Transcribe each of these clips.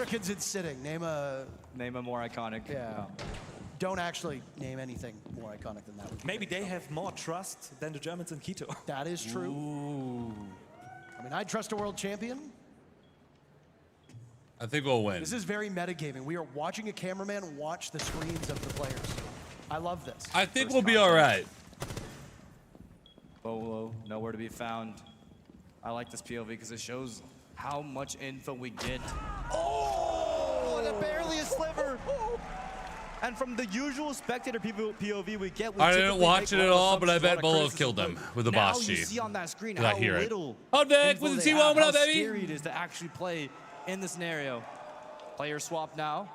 Americans in sitting. Name a more iconic. Yeah. Don't actually name anything more iconic than that. Maybe they have more trust than the Germans in Quito. That is true. Ooh. I mean, I'd trust a world champion. I think we'll win. This is very metagaming. We are watching a cameraman watch the screens of the players. I love this. I think we'll be all right. Bolo, nowhere to be found. I like this POV because it shows how much info we get. Oh, that barely a sliver. And from the usual spectator POV we get, I didn't watch it at all, but I bet Bolo killed them with the boss Now you chief. see on that screen Did I how hear it? little Oh, Nick, info with the they T1, have, what up, how baby? scary it is to actually play in the scenario. Player swap now.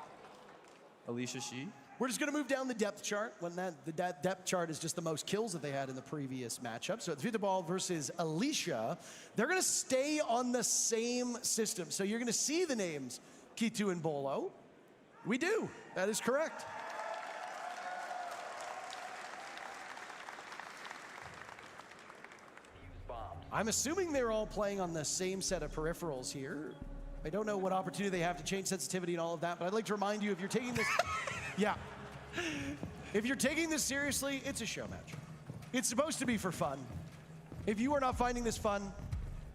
Alicia Shi. We're just going to move down the depth chart when the depth chart is just the most kills that they had in the previous matchup. So it's Vitaball versus Alicia. They're going to stay on the same system. So you're going to see the names Kitu and Bolo. We do. That is correct. I'm assuming they're all playing on the same set of peripherals here. I don't know what opportunity they have to change sensitivity and all of that, but I'd like to remind you, if you're taking this, yeah. If you're taking this seriously, it's a show match. It's supposed to be for fun. If you are not finding this fun,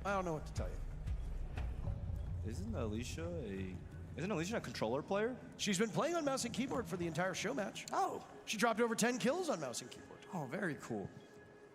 I don't know what to tell you. Isn't Alicia a controller player? She's been playing on mouse and keyboard for the entire show match. Oh. She dropped over 10 kills on mouse and keyboard. Oh, very cool.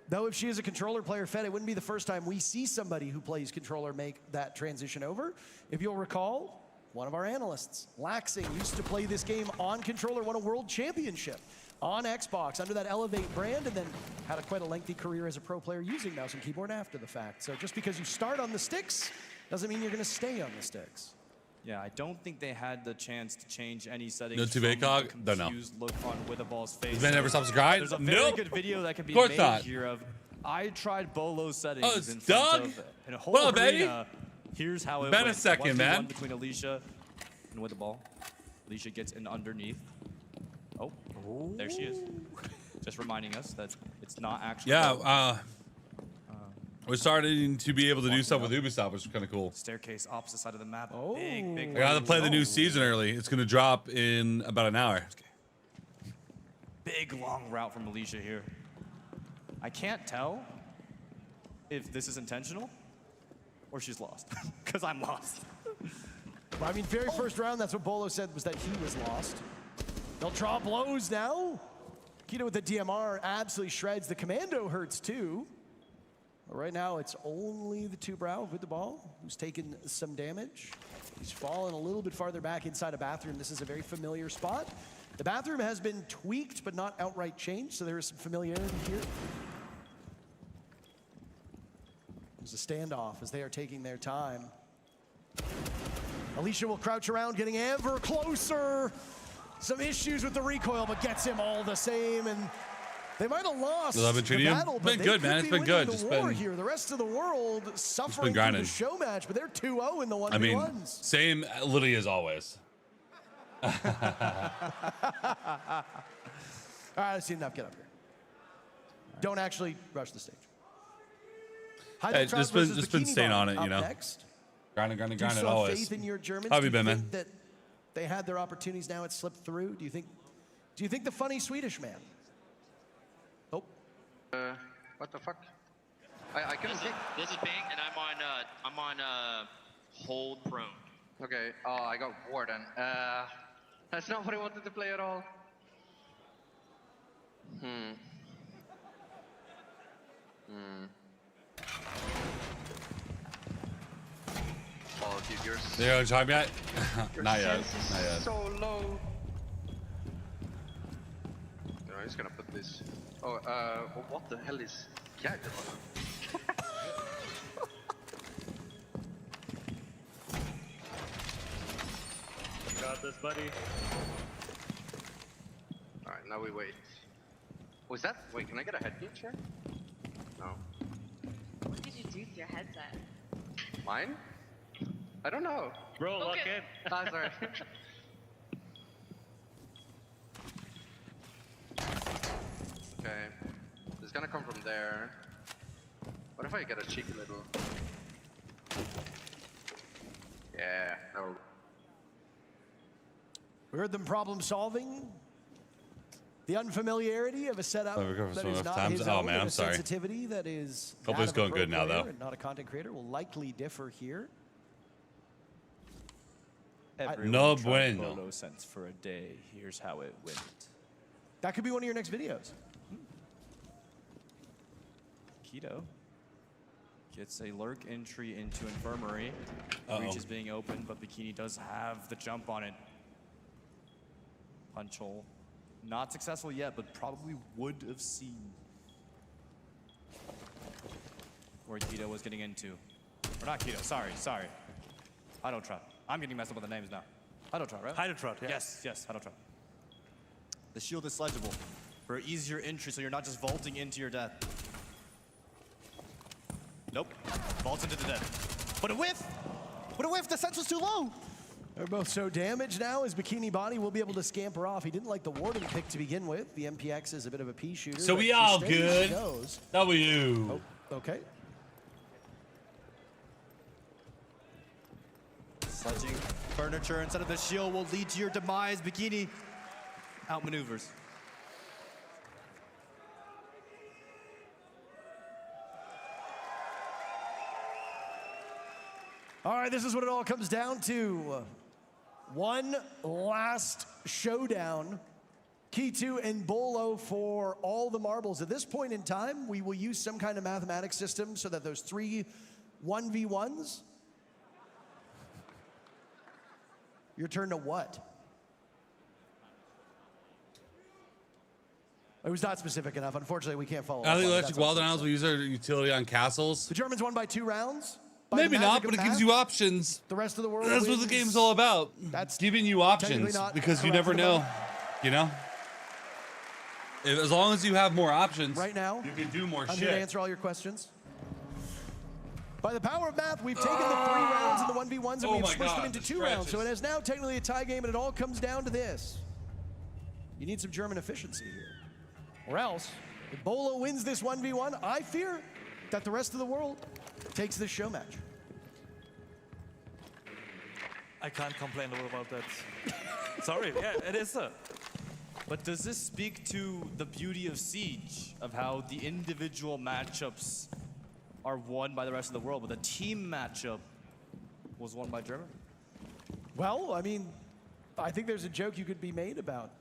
Though if she is a controller player fed, it wouldn't be the first time we see somebody who plays controller make that transition over. If you'll recall, one of our analysts, Laxing, used to play this game on controller, won a world championship on Xbox under that Elevate brand, and then had quite a lengthy career as a pro player using mouse and keyboard after the fact. So just because you start on the sticks doesn't mean you're going to stay on the sticks. Yeah, I don't think they had the chance to change any settings. No from Tubacog? the Don't know. confused look on Withaball's face. Does man never stops to grind? There's a very Nope. good video that can be Of course made not. here of I tried Bolo's settings Oh, it's in front Doug? of in a whole What up, baby? arena. Here's how it Been a went. second, 1v1 man. between Alicia and Withaball. Alicia gets in underneath. Oh, there she is. Just reminding us that it's not actually. Yeah, we're starting to be able to do stuff with Ubisoft, which is kind of cool. Staircase opposite side of the map. Oh. Big. I got to play the new season early. It's going to drop in about an hour. Big long route from Alicia here. I can't tell if this is intentional or she's lost, because I'm lost. Well, I mean, very first round, that's what Bolo said, was that he was lost. They'll draw blows now. Keto with the DMR absolutely shreds. The commando hurts too. But right now, it's only the two brow with the ball who's taken some damage. He's fallen a little bit farther back inside a bathroom. This is a very familiar spot. The bathroom has been tweaked, but not outright changed, so there is some familiarity here. There's a standoff as they are taking their time. Alicia will crouch around, getting ever closer. Some issues with the recoil, but gets him all the same. And they might have lost the battle, but been good, man. It's been good. Just been here. The rest of the world suffering through the show match, but they're 2-0 in the 1v1s. I mean, same literally as always. All right, I've seen enough. Get up here. Don't actually rush the stage. Hey, just been staying on it, you know. Next. Grinding Do you still always. have faith in your Germans? How have you been, think man? that they had their opportunities, now it slipped through? Do you think the funny Swedish man? Oh. What the fuck? I couldn't see. This is Bing, and I'm on hold prone. Okay. Oh, I got Warden. That's not what I wanted to play at all. Oh, dude, you're They're talking yet? Not yet. Sense is Not yet. so low. No, I'm just gonna put this. Oh, what the hell is Jagger? Got this, buddy. Alright, now we wait. Was that? Wait, can I get a head glitch here? No. What did you do to your headset? Mine? I don't know. Bro, lock in. Ah, sorry. Okay. It's gonna come from there. What if I get a cheeky little... Yeah, no. We heard them problem solving. The unfamiliarity of a setup Oh, we covered that some is enough not times. his Oh, own, man, and I'm a sorry. sensitivity that is Hopefully that it's of a going pro good now, player though. and not a content creator will likely differ here. Everyone No tried bueno. Bolo Sens for a day. Here's how it went. That could be one of your next videos. Keto gets a lurk entry into Infirmary. Breach is being opened, but Bikini does have the jump on it. Punch hole. Not successful yet, but probably would have seen where Keto was getting into. Or not Keto, sorry. Hydotrot. I'm getting messed up with the names now. Hydotrot, right? Hydotrot, yeah. Yes, Hydotrot. The shield is sledgeable for easier entry, so you're not just vaulting into your death. Nope. Vaults into the death. But a whiff! The sense was too low! They're both so damaged now as Bikini Body will be able to scamper off. He didn't like the Warden pick to begin with. The MPX is a bit of a pea shooter. So but we she all stays, good. she goes. W. Oh, okay. Sledging furniture instead of the shield will lead to your demise. Bikini outmaneuvers. All right, this is what it all comes down to. One last showdown. K2 and Bolo for all the marbles. At this point in time, we will use some kind of mathematics system so that those 3 1v1s. Your turn to what? It was not specific enough. Unfortunately, we can't follow I up think on it. Electric That's Wild unfortunate. Isles will use our utility on castles. The Germans won by 2 rounds. By Maybe the not, magic but of it gives math. you options. The rest of the world That's what the wins. game's all about. That's Giving you technically options not because you correct never at the know. moment. You know? As long as you have more options, Right now, you can do more I'm shit. here to answer all your questions. By the power of math, we've taken the 3 rounds in the 1v1s and Oh we've my switched them God, into the 2 rounds. So it stretches. is now technically a tie game, and it all comes down to this. You need some German efficiency here. Or else, if Bolo wins this 1v1, I fear that the rest of the world takes this show match. I can't complain about that. Sorry, yeah, it is so. But does this speak to the beauty of Siege, of how the individual matchups are won by the rest of the world, but the team matchup was won by Germany? Well, I mean, I think there's a joke you could be made about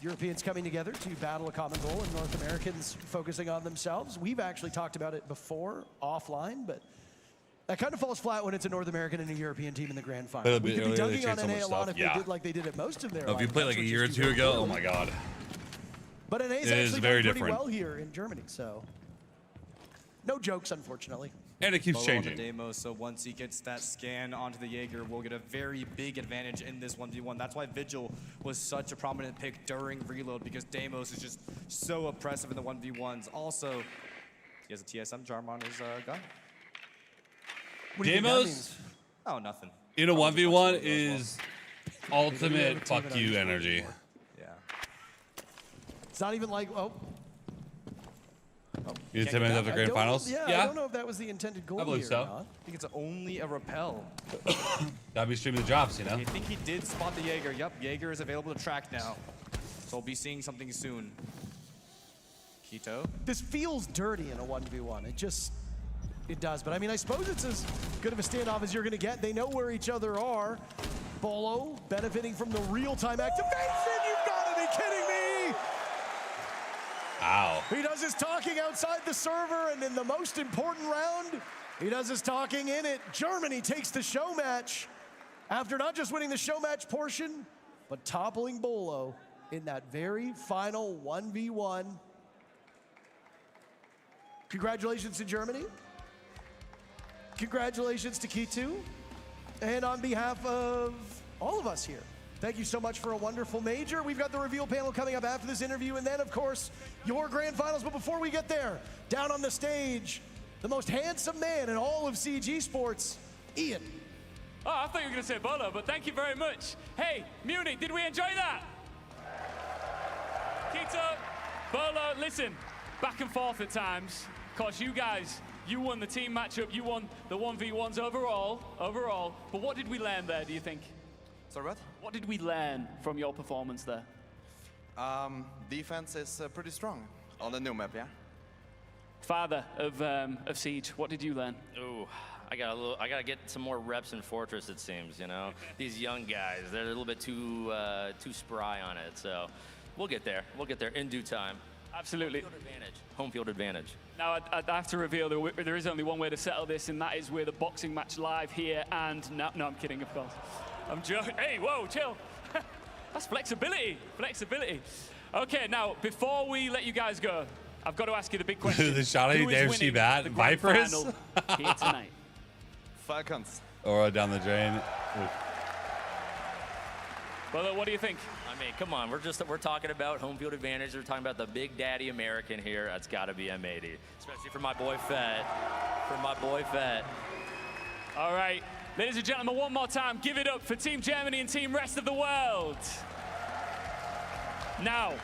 Europeans coming together to battle a common goal and North Americans focusing on themselves. We've actually talked about it before, offline, but that kind of falls flat when it's a North American and a European team in the grand final. But We could be they dunking on changed so much NA a lot stuff. if Yeah. they did like they did at most of their Oh, if you lineups, played like a which is year or do 2 very ago, poorly. oh my god. But NA's It is actually very done pretty different. well here in Germany, so no jokes, unfortunately. And it keeps Bolo on the changing. Deimos, so once he gets that scan onto the Jaeger, we'll get a very big advantage in this 1v1. That's why Vigil was such a prominent pick during reload, because Deimos is just so oppressive in the 1v1s. Also, he has a TSM charm on his gun. What do you think that Deimos? means? Oh, nothing. In a Probably just 1v1 punch him is ultimate team fuck it you on energy. Yeah. It's not even like, oh. You Can't 10 get minutes that. after I grand don't- finals? Yeah, I don't know if that was the intended goal I believe here so. or not. I think it's only a repel. Gotta be streaming the drops, you know? I think he did spot the Jaeger. Yep, Jaeger is available to track now. So we'll be seeing something soon. Keto. This feels dirty in a 1v1. It does. But I mean, I suppose it's as good of a standoff as you're going to get. They know where each other are. Bolo benefiting from the real-time activation. You've got to be kidding me. Ow. He does his talking outside the server, and in the most important round, he does his talking in it. Germany takes the show match after not just winning the show match portion, but toppling Bolo in that very final 1v1. Congratulations to Germany. Congratulations to K2. And on behalf of all of us here, thank you so much for a wonderful major. We've got the reveal panel coming up after this interview, and then, of course, your grand finals. But before we get there, down on the stage, the most handsome man in all of CG Sports, Ian. Oh, I thought you were going to say Bolo, but thank you very much. Hey, Munich, did we enjoy that? Keto, Bolo, listen, back and forth at times. Of course, you guys, you won the team matchup, you won the 1v1s overall. But what did we learn there, do you think? Sorry, what? What did we learn from your performance there? Defense is pretty strong on the new map, yeah? Father of Siege, what did you learn? Ooh, I gotta get some more reps in Fortress, it seems, you know? These young guys, they're a little bit too spry on it, so we'll get there. We'll get there in due time. Absolutely. Home field advantage. Home field advantage. Now, I have to reveal there is only one way to settle this, and that is with a boxing match live here, and no, I'm kidding, of course. I'm joking. Hey, whoa, chill. That's flexibility, flexibility. Okay, now, before we let you guys go, I've got to ask you the big question. The shot Who is AFC winning bat, the grand Vipers? final here tonight? Falcons. Or down the drain. Oof. Brother, what do you think? I mean, come on, we're talking about home field advantage. We're talking about the big daddy American here. That's got to be M80, especially for my boy Fett. For my boy Fett. All right, ladies and gentlemen, one more time, give it up for Team Germany and Team Rest of the World. Now,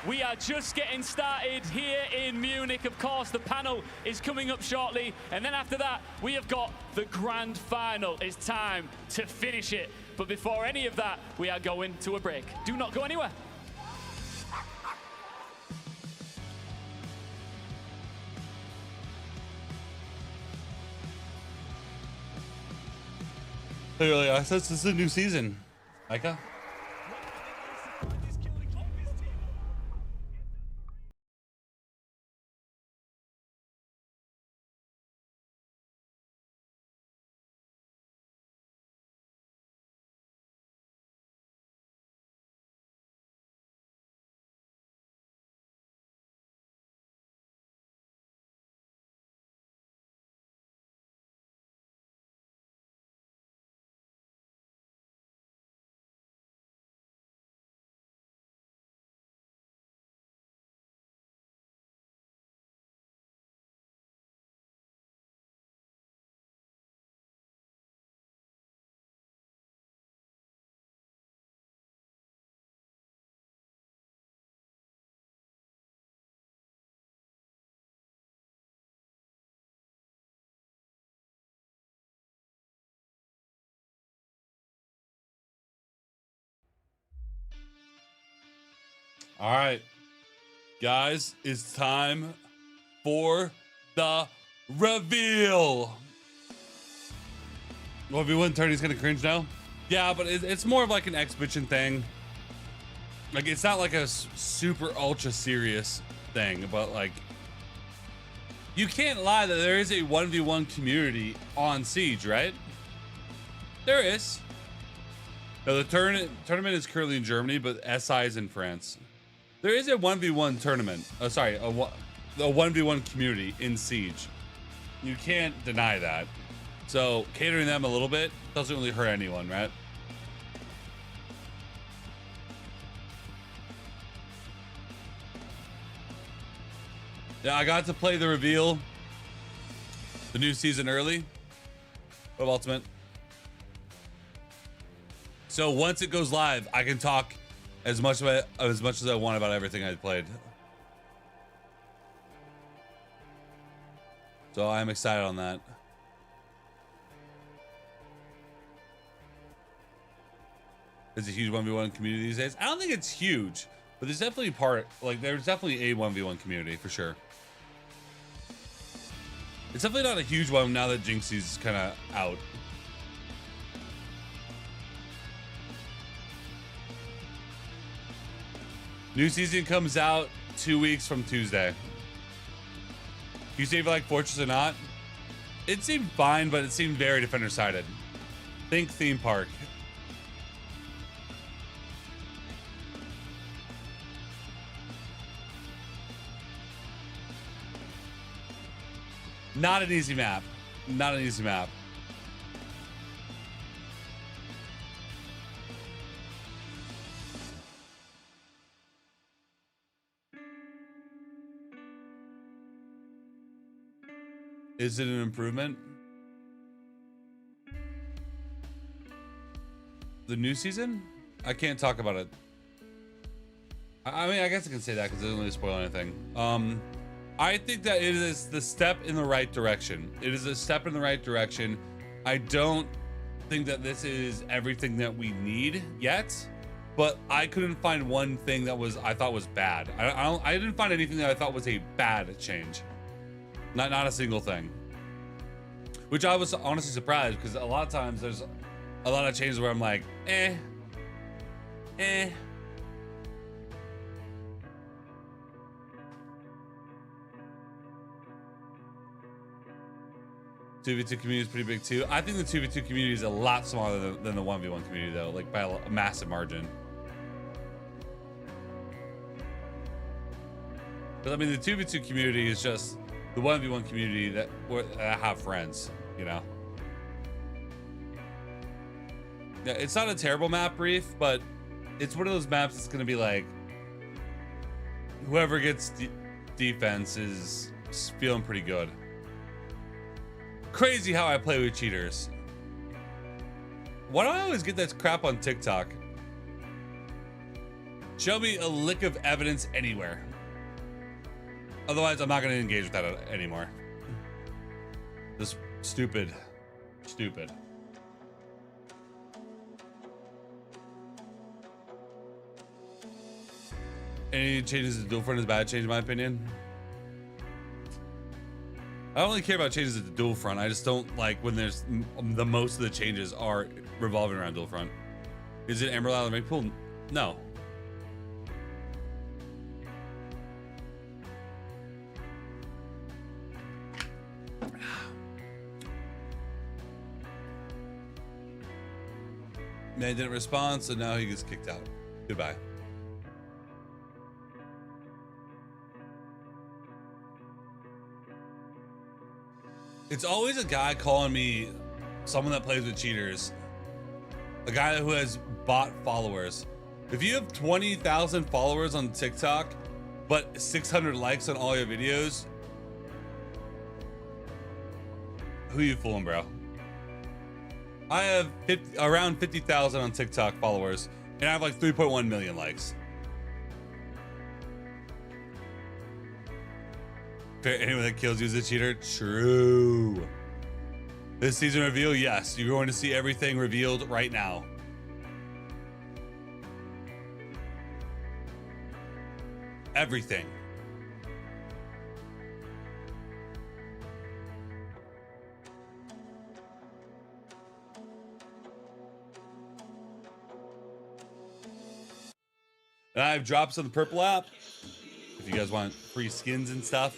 we are just getting started here in Munich. Of course, the panel is coming up shortly. And then after that, we have got the grand final. It's time to finish it. But before any of that, we are going to a break. Do not go anywhere. Clearly, this is a new season. Micah? All right, guys, it's time for the reveal. Well, if he wouldn't turn, he's gonna cringe now. Yeah, but it's more of like an exhibition thing. Like, it's not like a super ultra serious thing, but like, you can't lie that there is a 1v1 community on Siege, right? There is. Now, the tournament is currently in Germany, but SI is in France. There is a 1v1 tournament. Oh, sorry, a 1v1 community in Siege. You can't deny that. So catering them a little bit doesn't really hurt anyone, right? Yeah, I got to play the reveal, the new season early of Ultimate. So once it goes live, I can talk as much as I want about everything I played. So I'm excited on that. There's a huge 1v1 community these days. I don't think it's huge, but there's definitely there's definitely a 1v1 community for sure. It's definitely not a huge one now that Jinxie's kind of out. New season comes out 2 weeks from Tuesday. You say if you like Fortress or not? It seemed fine, but it seemed very defender-sided. Think theme park. Not an easy map. Not an easy map. Is it an improvement? The new season? I can't talk about it. I mean, I guess I can say that because it doesn't really spoil anything. I think that it is the step in the right direction. It is a step in the right direction. I don't think that this is everything that we need yet, but I couldn't find one thing that I thought was bad. I didn't find anything that I thought was a bad change. Not a single thing. Which I was honestly surprised, because a lot of times there's a lot of changes where I'm like, eh. 2v2 community is pretty big too. I think the 2v2 community is a lot smaller than the 1v1 community though, like by a massive margin. But I mean, the 2v2 community is just the 1v1 community that have friends, you know? Yeah, it's not a terrible map, Brief, but it's one of those maps that's gonna be like, whoever gets defense is feeling pretty good. Crazy how I play with cheaters. Why do I always get that crap on TikTok? Show me a lick of evidence anywhere. Otherwise, I'm not going to engage with that anymore. This stupid. Any changes to dual front is a bad change in my opinion. I don't really care about changes at the dual front. I just don't like when there's the most of the changes are revolving around dual front. Is it Emerald Island Make Pool? No. Man didn't respond, so now he gets kicked out. Goodbye. It's always a guy calling me someone that plays with cheaters. A guy who has bot followers. If you have 20,000 followers on TikTok, but 600 likes on all your videos, who you fooling, bro? I have around 50,000 on TikTok followers, and I have like 3.1 million likes. Anyone that kills you is a cheater? True. This season reveal, yes. You're going to see everything revealed right now. Everything. And I have drops on the purple app. If you guys want free skins and stuff.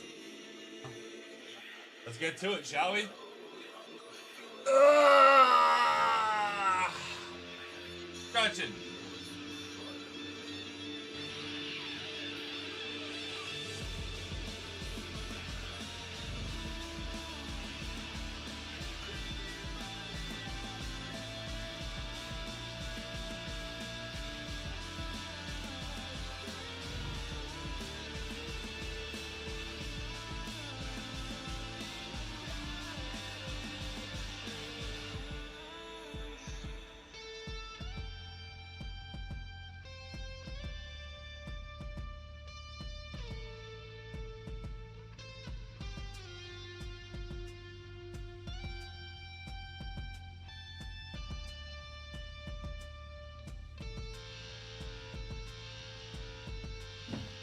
Let's get to it, shall we? Scratching.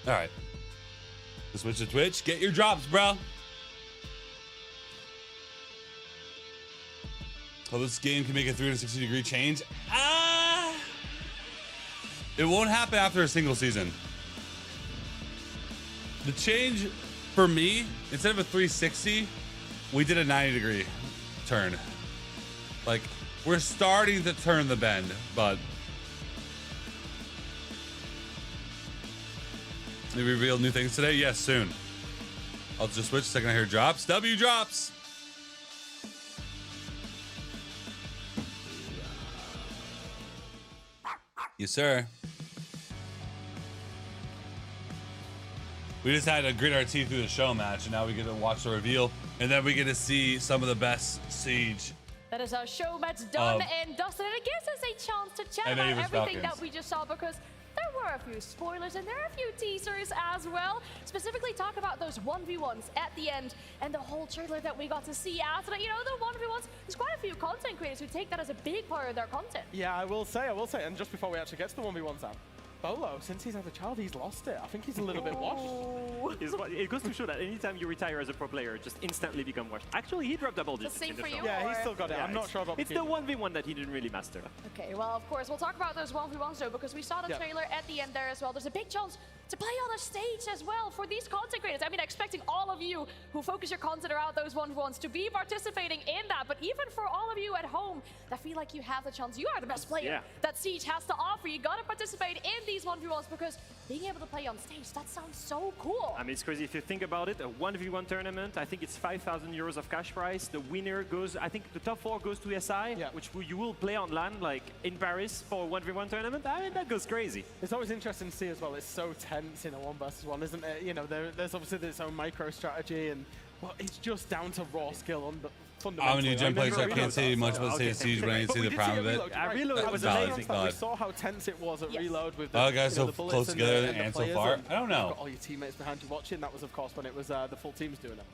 All right. Let's switch to Twitch. Get your drops, bro. Oh, this game can make a 360-degree change. It won't happen after a single season. The change for me, instead of a 360, we did a 90-degree turn. Like, we're starting to turn the bend, but they revealed new things today? Yes, soon. I'll just switch the second I hear drops. W drops. Yes, sir. We just had to grit our teeth through the show match, and now we get to watch the reveal, and then we get to see some of the best Siege. That is our show match done and dusted, and it gives us a chance to chat about everything that we just saw, because there were a few spoilers and there are a few teasers as well. Specifically talk about those 1v1s at the end and the whole trailer that we got to see after that. You know, the 1v1s, there's quite a few content creators who take that as a big part of their content. Yeah, I will say, and just before we actually get to the 1v1s out, Bolo, since he's had a child, he's lost it. I think he's a little bit washed. It goes to show that anytime you retire as a pro player, just instantly become washed. Actually, he dropped double digits in the show. Yeah, he's still got it. Yeah, I'm not sure about It's the 1v1 that he didn't really master. Okay, well, of course, we'll talk about those 1v1s though, because we saw the trailer at the end there as well. There's a big chance to play on a stage as well for these content creators. I mean, expecting all of you who focus your content around those 1v1s to be participating in that. But even for all of you at home that feel like you have the chance, you are the best player that Siege has to offer. You gotta participate in these 1v1s because being able to play on stage, that sounds so cool. I mean, it's crazy if you think about it. A 1v1 tournament, I think it's 5,000 euros of cash prize. The winner goes, I think the top 4 goes to SI, which you will play on LAN, like in Paris for a 1v1 tournament. I mean, that goes crazy. It's always interesting to see as well. It's so tense in a 1 versus 1, isn't it? You know, there's obviously its own micro strategy, and well, it's just down to raw skill. I'm a new gen player, so I can't say much about Siege, but I didn't see the prime of it. Reload was amazing. We saw how tense it was at Reload with the, guys so the bullets close together and so far. I don't know. Got all your teammates behind you watching. That was, of course, when it was the full teams doing it.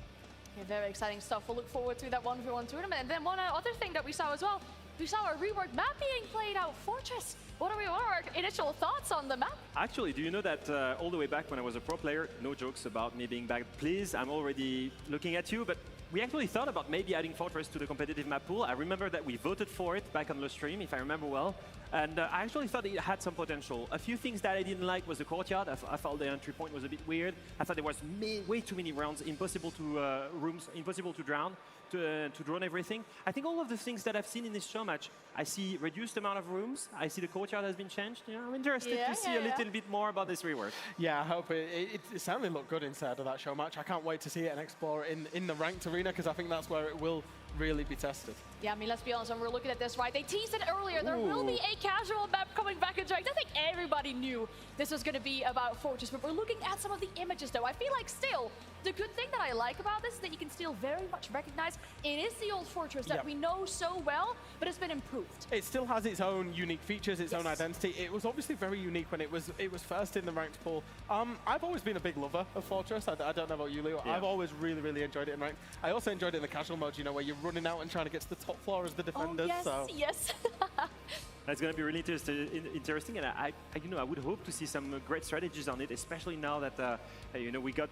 Yeah, very exciting stuff. We'll look forward to that 1v1 tournament. And then one other thing that we saw as well, we saw a reworked map being played out, Fortress. What are our initial thoughts on the map? Actually, do you know that all the way back when I was a pro player, no jokes about me being back, please, I'm already looking at you, but we actually thought about maybe adding Fortress to the competitive map pool. I remember that we voted for it back on the stream, if I remember well. And I actually thought it had some potential. A few things that I didn't like was the courtyard. I felt the entry point was a bit weird. I thought there was way too many rounds, impossible to rooms, impossible to drown. To drone everything. I think all of the things that I've seen in this show match, I see reduced amount of rooms. I see the courtyard has been changed. You know, I'm interested to see a little bit more about this rework. Yeah, I hope it certainly looked good inside of that show match. I can't wait to see it and explore it in the ranked arena, because I think that's where it will really be tested. Yeah, I mean, let's be honest, when we're looking at this, right? They teased it earlier. There will be a casual map coming back in ranked. I think everybody knew this was going to be about Fortress, but we're looking at some of the images, though. I feel like still, the good thing that I like about this is that you can still very much recognize it is the old Fortress that we know so well, but it's been improved. It still has its own unique features, its own identity. It was obviously very unique when it was first in the ranked pool. I've always been a big lover of Fortress. I don't know about you, Leo. I've always really enjoyed it in ranked. I also enjoyed it in the casual mode, you know, where you're running out and trying to get to the top floor as the defenders. Yes. That's going to be really interesting, and I would hope to see some great strategies on it, especially now that you know, we got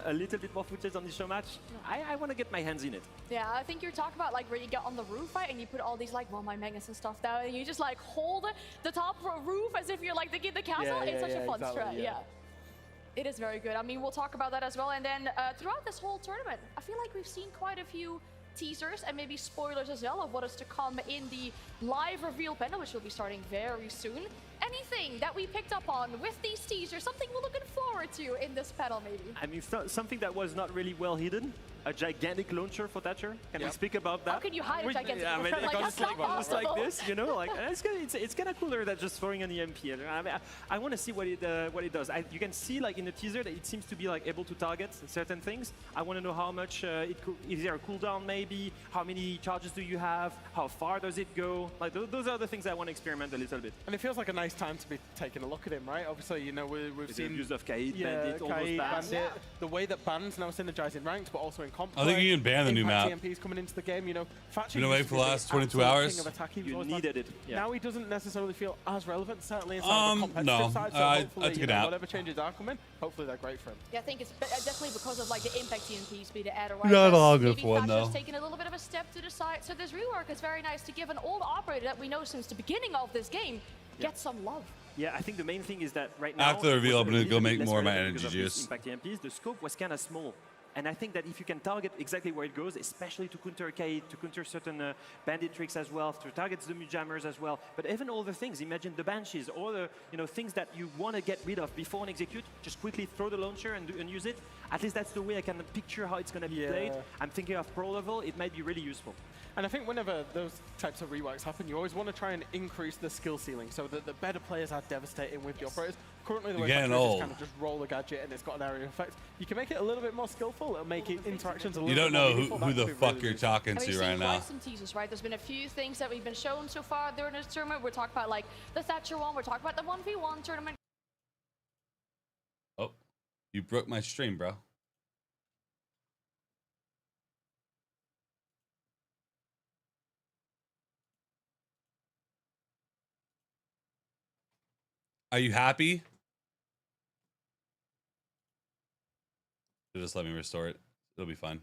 a little bit more footage on this show match. I want to get my hands in it. Yeah, I think you're talking about like where you get on the roof, right, and you put all these like my magnets and stuff down, and you just like hold the top roof as if you're like the castle. It's such a fun strat. Yeah. It is very good. I mean, we'll talk about that as well. And then throughout this whole tournament, I feel like we've seen quite a few teasers and maybe spoilers as well of what is to come in the live reveal panel, which will be starting very soon. Anything that we picked up on with these teasers, something we're looking forward to in this panel maybe? I mean, something that was not really well hidden, a gigantic launcher for Thatcher. Can we speak about that? How can you hide a gigantic launcher? I mean, like, that's not possible. like this, you know, like it's kind of cooler than just throwing an EMP. I mean, I want to see what it does. You can see like in the teaser that it seems to be like able to target certain things. I want to know how much is there a cooldown maybe? How many charges do you have? How far does it go? Like those are the things I want to experiment a little bit. And it feels like a nice time to be taking a look at him, right? Obviously, you know, we've seen use of Kaid, Bandit, all those bans. The way that bans now synergize in ranked, but also in comp. I think you can ban the new map. TMPs coming into the game, you know. Been away for the last 22 hours. You needed it. Now he doesn't necessarily feel as relevant, certainly inside the competitive side. So I took it out. Whatever changes are coming, hopefully they're great for him. Yeah, I think it's definitely because of like the impact TMPs be the adder. Right? Not all good for one though. Taking a little bit of a step to the side. So this rework is very nice to give an old operator that we know since the beginning of this game get some love. Yeah, I think the main thing is that right now, after the reveal, I'm going to go make more of my energy juice. Impact TMPs, the scope was kind of small. And I think that if you can target exactly where it goes, especially to counter Kaid, to counter certain bandit tricks as well, to target the jammers as well, but even all the things, imagine the banshees, or the things that you want to get rid of before and execute, just quickly throw the launcher and use it. At least that's the way I can picture how it's going to be played. I'm thinking of pro level, it might be really useful. And I think whenever those types of reworks happen, you always want to try and increase the skill ceiling so that the better players are devastating with the operators. Currently, the way is kind of just roll the gadget and it's got an area effect. You can make it a little bit more skillful. It'll make interactions a little bit more meaningful. You don't know who the fuck you're talking to right now. Some teasers, right? There's been a few things that we've been shown so far during this tournament. We're talking about like the Thatcher one. We're talking about the 1v1 tournament. You broke my stream, bro. Are you happy? Just let me restore it. It'll be fine.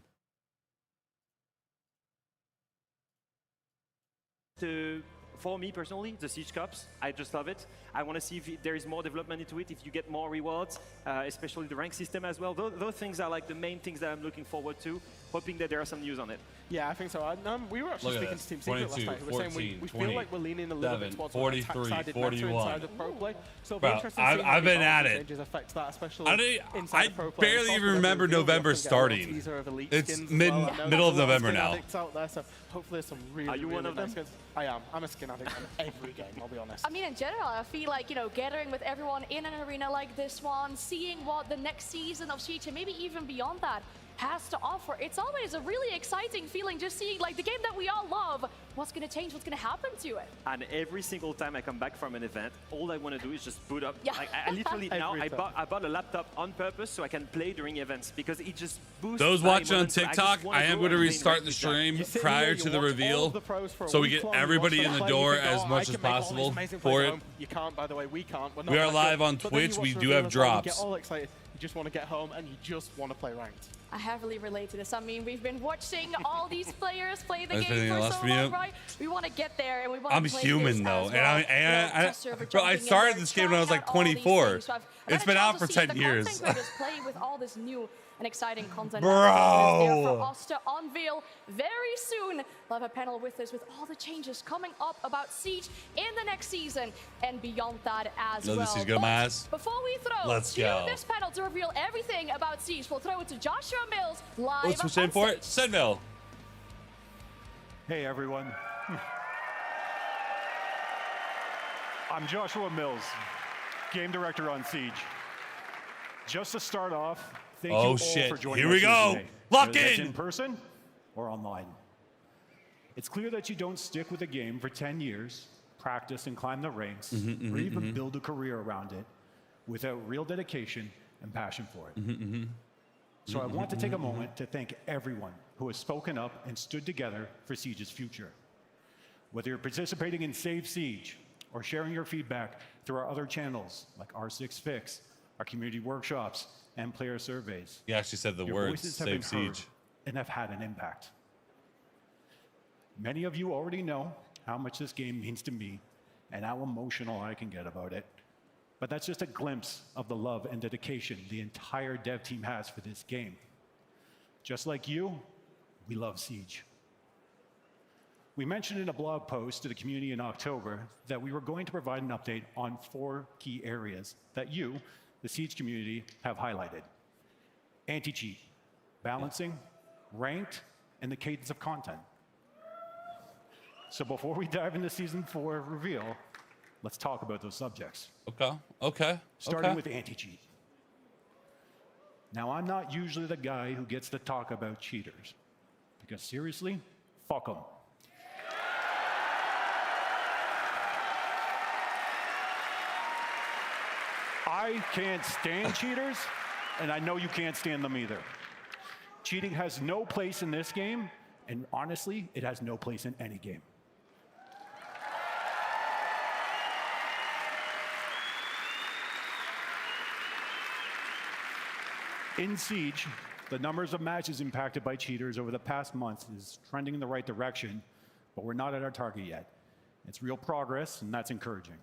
For me personally, the Siege Cups, I just love it. I want to see if there is more development into it, if you get more rewards, especially the rank system as well. Those things are like the main things that I'm looking forward to, hoping that there are some news on it. Yeah, I think so. We were actually speaking to Team Secret last night. We were saying we feel like we're leaning a little bit towards 43, 41. Inside the pro play. So Bro, I've been at it. Affect that, especially I barely even remember November starting. It's middle of November now. Out there, so hopefully there's some really, are you one of them? Skins. I am. I'm a skin addict on every game, I'll be honest. I mean, in general, I feel like, you know, gathering with everyone in an arena like this one, seeing what the next season of Siege, and maybe even beyond that, has to offer. It's always a really exciting feeling just seeing like the game that we all love. What's going to change? What's going to happen to it? And every single time I come back from an event, all I want to do is just boot up. Yeah. Like, I literally now I bought a laptop on purpose so I can play during events because it just boosts. Those watching on TikTok, I am going to restart the stream prior to the reveal, so we get everybody in the door as much as possible for it. You can't, by the way. We can't. We are live on Twitch. We do have drops. You get all excited. You just want to get home and you just want to play ranked. I heavily relate to this. I mean, we've been watching all these players play the game for so long, right? We want to get there and we want to play human though, bro, I started this game when I was like 24. It's been out for 10 years. Play with all this new and exciting content. Bro! For us to unveil very soon. We'll have a panel with us with all the changes coming up about Siege in the next season and beyond that as well. This is good, my ass. Before we throw to this panel to reveal everything about Siege, we'll throw it to Joshua Mills live. Let's switch in for it. SenVale. Hey everyone. I'm Joshua Mills, game director on Siege. Just to start off, thank you all for joining us. Here we go. Today, Lock in person or online. It's clear that you don't stick with a game for 10 years, practice and climb the ranks, or even build a career around it without real dedication and passion for it. So I want to take a moment to thank everyone who has spoken up and stood together for Siege's future. Whether you're participating in Save Siege or sharing your feedback through our other channels like R6 Fix, our community workshops, and player surveys. He actually said the words, Save Siege. And have had an impact. Many of you already know how much this game means to me and how emotional I can get about it. But that's just a glimpse of the love and dedication the entire dev team has for this game. Just like you, we love Siege. We mentioned in a blog post to the community in October that we were going to provide an update on 4 key areas that you, the Siege community, have highlighted. Anti-cheat, balancing, ranked, and the cadence of content. So before we dive into Season 4 reveal, let's talk about those subjects. Okay. Starting with anti-cheat. Now, I'm not usually the guy who gets to talk about cheaters, because seriously, fuck them. I can't stand cheaters, and I know you can't stand them either. Cheating has no place in this game, and honestly, it has no place in any game. In Siege, the numbers of matches impacted by cheaters over the past months is trending in the right direction, but we're not at our target yet. It's real progress, and that's encouraging.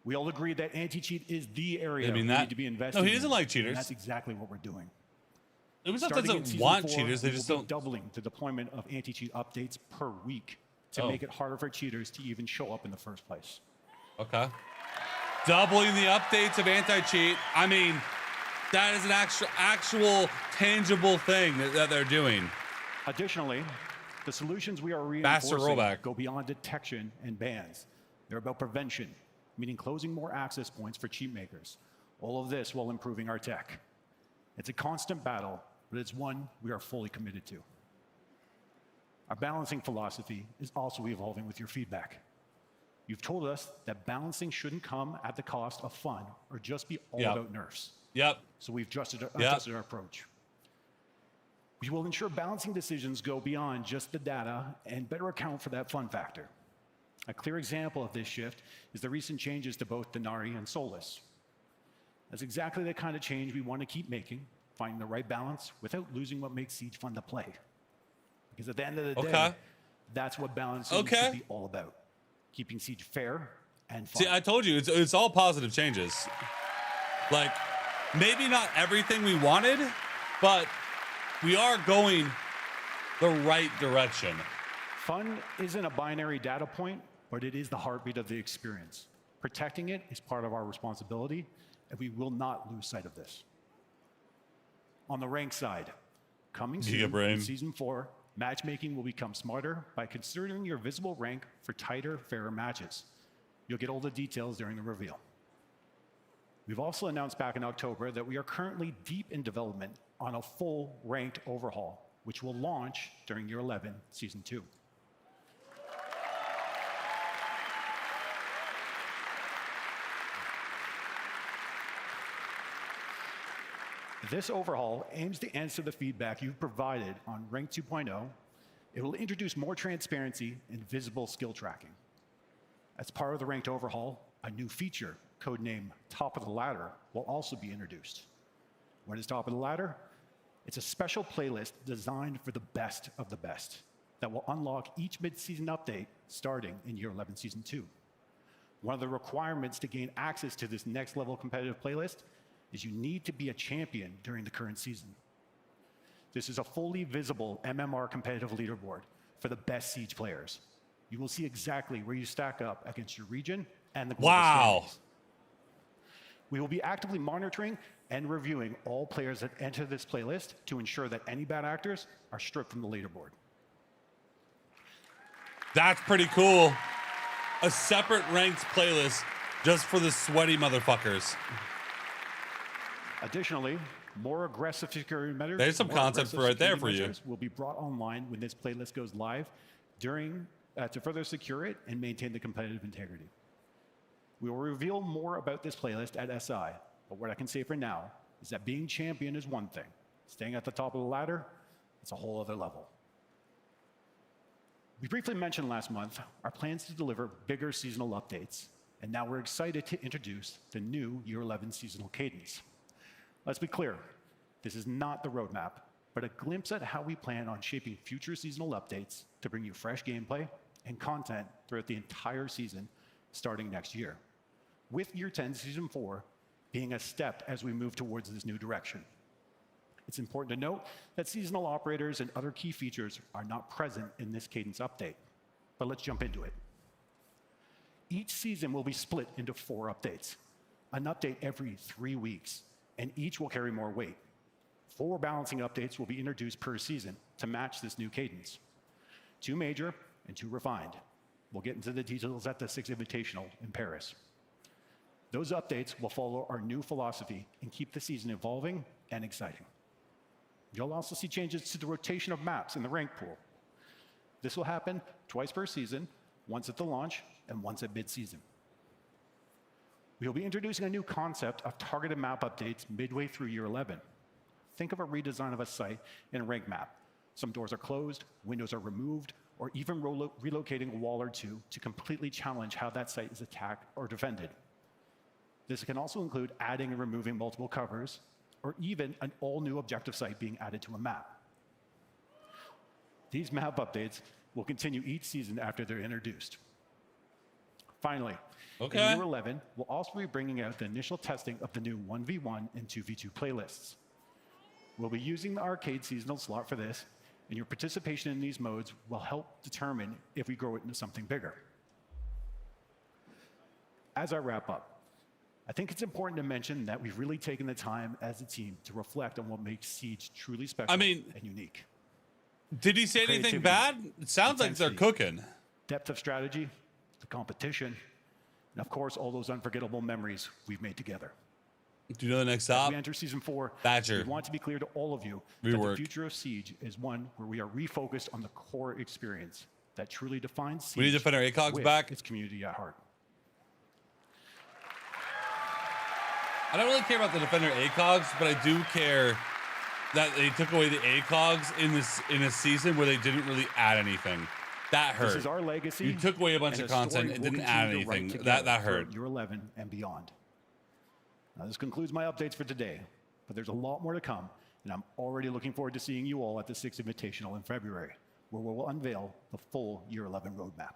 We all agree that anti-cheat is the area we need to be investing in. No, he doesn't like cheaters. And that's exactly what we're doing. Ubisoft doesn't want cheaters, they just don't. Doubling the deployment of anti-cheat updates per week to make it harder for cheaters to even show up in the first place. Okay. Doubling the updates of anti-cheat. I mean, that is an actual tangible thing that they're doing. Additionally, the solutions we are reinforcing go beyond detection and bans. They're about prevention, meaning closing more access points for cheat makers. All of this while improving our tech. It's a constant battle, but it's one we are fully committed to. Our balancing philosophy is also evolving with your feedback. You've told us that balancing shouldn't come at the cost of fun or just be all Yep. about nerfs. Yep. So we've adjusted our approach. We will ensure balancing decisions go beyond just the data and better account for that fun factor. A clear example of this shift is the recent changes to both Denari and Solus. That's exactly the kind of change we want to keep making, finding the right balance without losing what makes Siege fun to play. Because at the end of the day, that's what balancing should be all about. Keeping Siege fair and fun. See, I told you, it's all positive changes. Like, maybe not everything we wanted, but we are going the right direction. Fun isn't a binary data point, but it is the heartbeat of the experience. Protecting it is part of our responsibility, and we will not lose sight of this. On the rank side, coming soon in Season 4, matchmaking will become smarter by considering your visible rank for tighter, fairer matches. You'll get all the details during the reveal. We've also announced back in October that we are currently deep in development on a full ranked overhaul, which will launch during Year 11, Season 2. This overhaul aims to answer the feedback you've provided on Rank 2.0. It will introduce more transparency and visible skill tracking. As part of the ranked overhaul, a new feature, codenamed Top of the Ladder, will also be introduced. What is Top of the Ladder? It's a special playlist designed for the best of the best that will unlock each mid-season update starting in Year 11, Season 2. One of the requirements to gain access to this next-level competitive playlist is you need to be a champion during the current season. This is a fully visible MMR competitive leaderboard for the best Siege players. You will see exactly where you stack up against your region and the global standings. We will be actively monitoring and reviewing all players that enter this playlist to ensure that any bad actors are stripped from the leaderboard. That's pretty cool. A separate ranked playlist just for the sweaty motherfuckers. Additionally, more aggressive security measures. There's some content for right there for you. Will be brought online when this playlist goes live to further secure it and maintain the competitive integrity. We will reveal more about this playlist at SI, but what I can say for now is that being champion is one thing. Staying at the top of the ladder, it's a whole other level. We briefly mentioned last month our plans to deliver bigger seasonal updates, and now we're excited to introduce the new Year 11 seasonal cadence. Let's be clear, this is not the roadmap, but a glimpse at how we plan on shaping future seasonal updates to bring you fresh gameplay and content throughout the entire season starting next year, with Year 10 Season 4 being a step as we move towards this new direction. It's important to note that seasonal operators and other key features are not present in this cadence update, but let's jump into it. Each season will be split into 4 updates, an update every 3 weeks, and each will carry more weight. 4 balancing updates will be introduced per season to match this new cadence. 2 major and 2 refined. We'll get into the details at the 6th Invitational in Paris. Those updates will follow our new philosophy and keep the season evolving and exciting. You'll also see changes to the rotation of maps in the rank pool. This will happen twice per season, once at the launch and once at mid-season. We'll be introducing a new concept of targeted map updates midway through Year 11. Think of a redesign of a site in a rank map. Some doors are closed, windows are removed, or even relocating a wall or 2 to completely challenge how that site is attacked or defended. This can also include adding and removing multiple covers, or even an all-new objective site being added to a map. These map updates will continue each season after they're introduced. Finally, in Year 11, we'll also be bringing out the initial testing of the new 1v1 and 2v2 playlists. We'll be using the arcade seasonal slot for this, and your participation in these modes will help determine if we grow it into something bigger. As I wrap up, I think it's important to mention that we've really taken the time as a team to reflect on what makes Siege truly special and unique. Did he say anything bad? It sounds like they're cooking. Depth of strategy, the competition, and of course, all those unforgettable memories we've made together. Do you know the next stop? As we enter Season 4, Thatcher. we want to be clear to all of you that the future of Siege is one where we are refocused on the core experience, that truly defines Siege. We need to defend our ACOGs with back. its community at heart. I don't really care about the defender ACOGs, but I do care that they took away the ACOGs in a season where they didn't really add anything. That hurt. This is our legacy. You took away a bunch and of a story content and we'll didn't add continue to write anything. together That for hurt. Year 11 and beyond. Now, this concludes my updates for today, but there's a lot more to come, and I'm already looking forward to seeing you all at the 6th Invitational in February, where we will unveil the full Year 11 roadmap.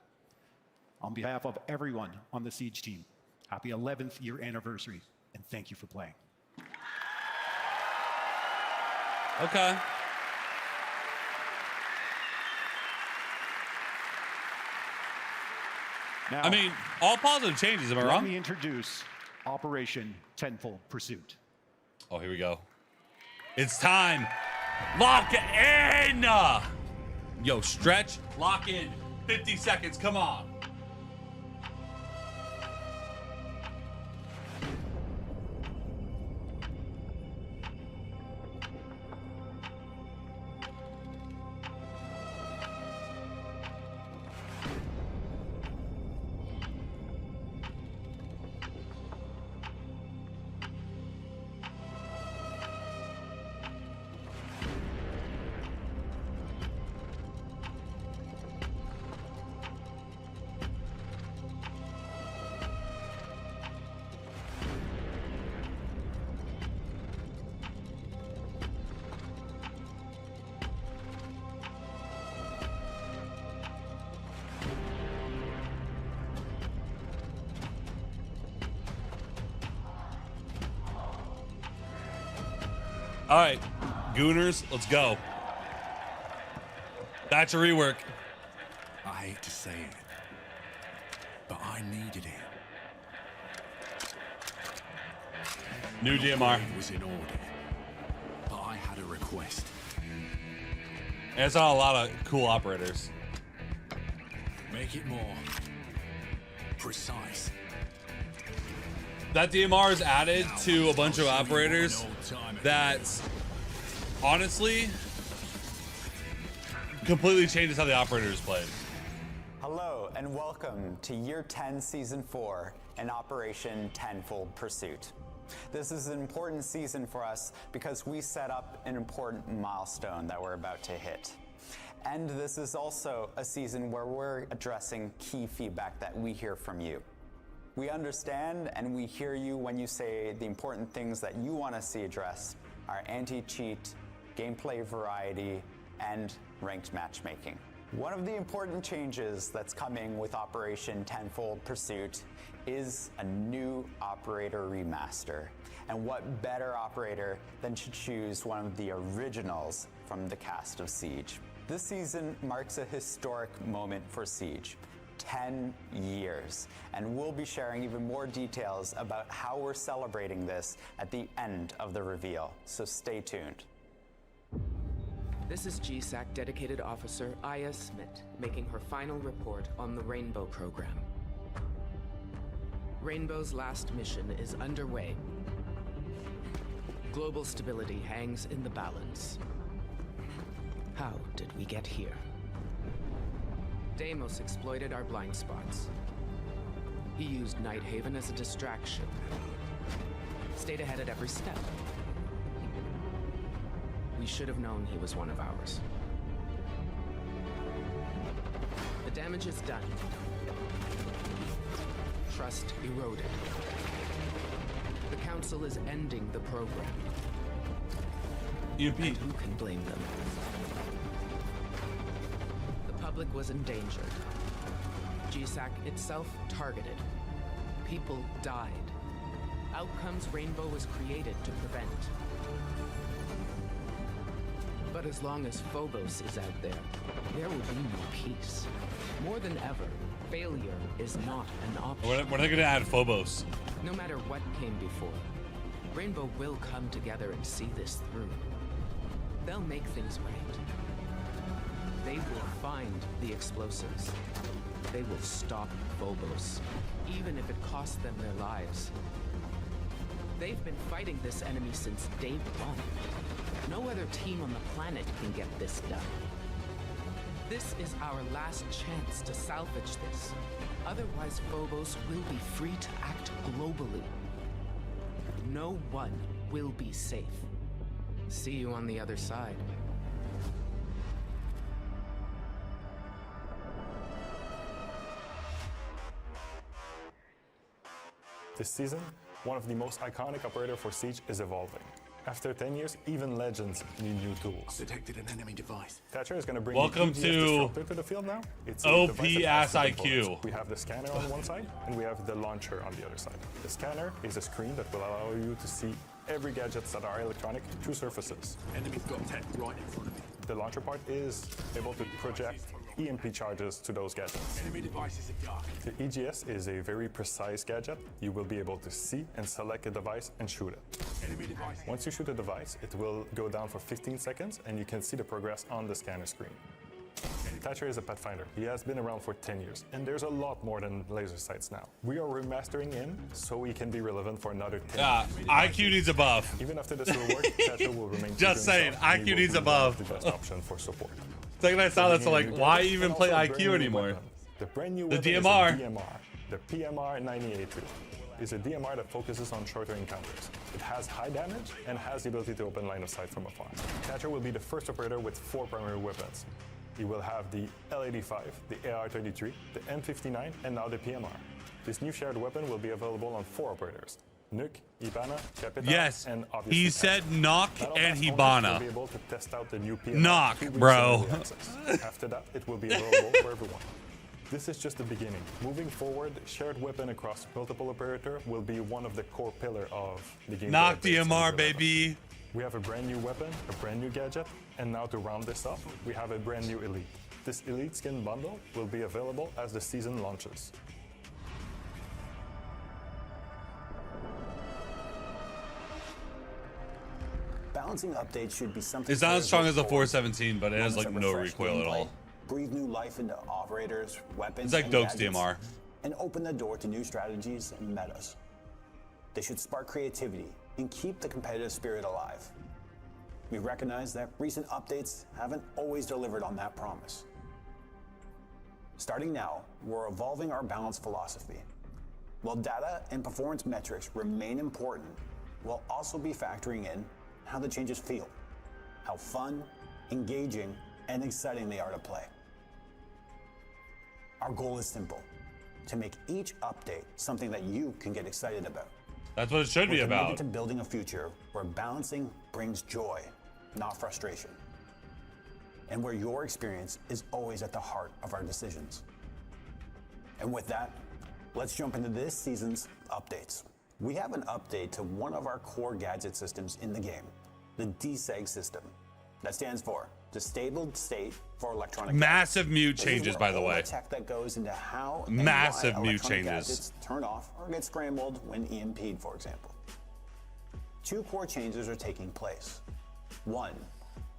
On behalf of everyone on the Siege team, happy 11th year anniversary, and thank you for playing. Okay. Now, I mean, all positive changes, am I let wrong? me introduce Operation Tenfold Pursuit. Oh, here we go. It's time. Lock in. Yo, stretch, lock in. 50 seconds, come on. All right, Gooners, let's go. That's a rework. I hate to say it, but I needed it. New DMR. It was in order, but I had a request. And it's not a lot of cool operators. Make it more precise. That DMR is added to a bunch of operators that honestly completely changes how the operator is played. Hello and welcome to Year 10 Season 4 and Operation Tenfold Pursuit. This is an important season for us because we set up an important milestone that we're about to hit. And this is also a season where we're addressing key feedback that we hear from you. We understand and we hear you when you say the important things that you want to see addressed are anti-cheat, gameplay variety, and ranked matchmaking. One of the important changes that's coming with Operation Tenfold Pursuit is a new operator remaster. And what better operator than to choose one of the originals from the cast of Siege. This season marks a historic moment for Siege. 10 years, and we'll be sharing even more details about how we're celebrating this at the end of the reveal, so stay tuned. This is GSAC Dedicated Officer Aya Smith making her final report on the Rainbow program. Rainbow's last mission is underway. Global stability hangs in the balance. How did we get here? Deimos exploited our blind spots. He used Nighthaven as a distraction. Stayed ahead at every step. We should have known he was one of ours. The damage is done. Trust eroded. The Council is ending the program. UP. And who can blame them? The public was endangered. GSAC itself targeted. People died. Outcomes Rainbow was created to prevent. But as long as Phobos is out there, there will be no peace. More than ever, failure is not an option. When are they going to add Phobos? No matter what came before, Rainbow will come together and see this through. They'll make things right. They will find the explosives. They will stop Phobos, even if it costs them their lives. They've been fighting this enemy since day one. No other team on the planet can get this done. This is our last chance to salvage this. Otherwise, Phobos will be free to act globally. No one will be safe. See you on the other side. This season, one of the most iconic operators for Siege is evolving. After 10 years, even legends need new tools. Detected an enemy device. Thatcher is going to bring Welcome the to disruptor to the field now. It's a OP device that has two IQ. components. We have the scanner on one side, and we have the launcher on the other side. The scanner is a screen that will allow you to see every gadgets that are electronic through surfaces. Enemy's got tech right in front of me. The launcher part is able to project EMP charges to those gadgets. Enemy devices are dark. The EGS is a very precise gadget. You will be able to see and select a device and shoot it. Enemy device. Once you shoot a device, it will go down for 15 seconds and you can see the progress on the scanner screen. Thatcher is a Pathfinder. He has been around for 10 years, and there's a lot more than laser sights now. We are remastering him so he can be relevant for another 10 years. IQ needs a buff. Even after this rework, Thatcher will remain Just saying, IQ needs a buff. the best option for support. Second I saw that, so like, why even play IQ anymore? The brand new The weapon is DMR. a DMR. The PMR 98 is a DMR that focuses on shorter encounters. It has high damage and has the ability to open line of sight from afar. Thatcher will be the first operator with 4 primary weapons. He will have the L85, the AR-33, the M59, and now the PMR. This new shared weapon will be available on 4 operators: Nuke, Hibana, Capital, Yes, and obviously he said Thatcher. knock Battle and Pass owners Hibana. will be able to test out the new PMR Knock, 2 weeks bro. early access. After that, it will be available for everyone. This is just the beginning. Moving forward, shared weapon across multiple operator will be one of the core pillars of the game. Knock DMR, baby. We have a brand new weapon, a brand new gadget, and now to round this up, we have a brand new Elite. This Elite skin bundle will be available as the season launches. Balancing updates should be something. It's not as strong as the forward. 417, but it has like no recoil at all. Breathe new life into operators, weapons, It's like and Doke's gadgets, DMR. and open the door to new strategies and metas. They should spark creativity and keep the competitive spirit alive. We recognize that recent updates haven't always delivered on that promise. Starting now, we're evolving our balance philosophy. While data and performance metrics remain important, we'll also be factoring in how the changes feel, how fun, engaging, and exciting they are to play. Our goal is simple: to make each update something that you can get excited about. That's what it should be We're committed about. to building a future where balancing brings joy, not frustration, and where your experience is always at the heart of our decisions. And with that, let's jump into this season's updates. We have an update to one of our core gadget systems in the game, the DSEG system. That stands for Disabled State for Electronic Massive Gadgets. mute This is changes, where by the all way. tech that goes into how and Massive why mute electronic changes. gadgets turn off or get scrambled when EMP'd, for example. 2 core changes are taking place. 1,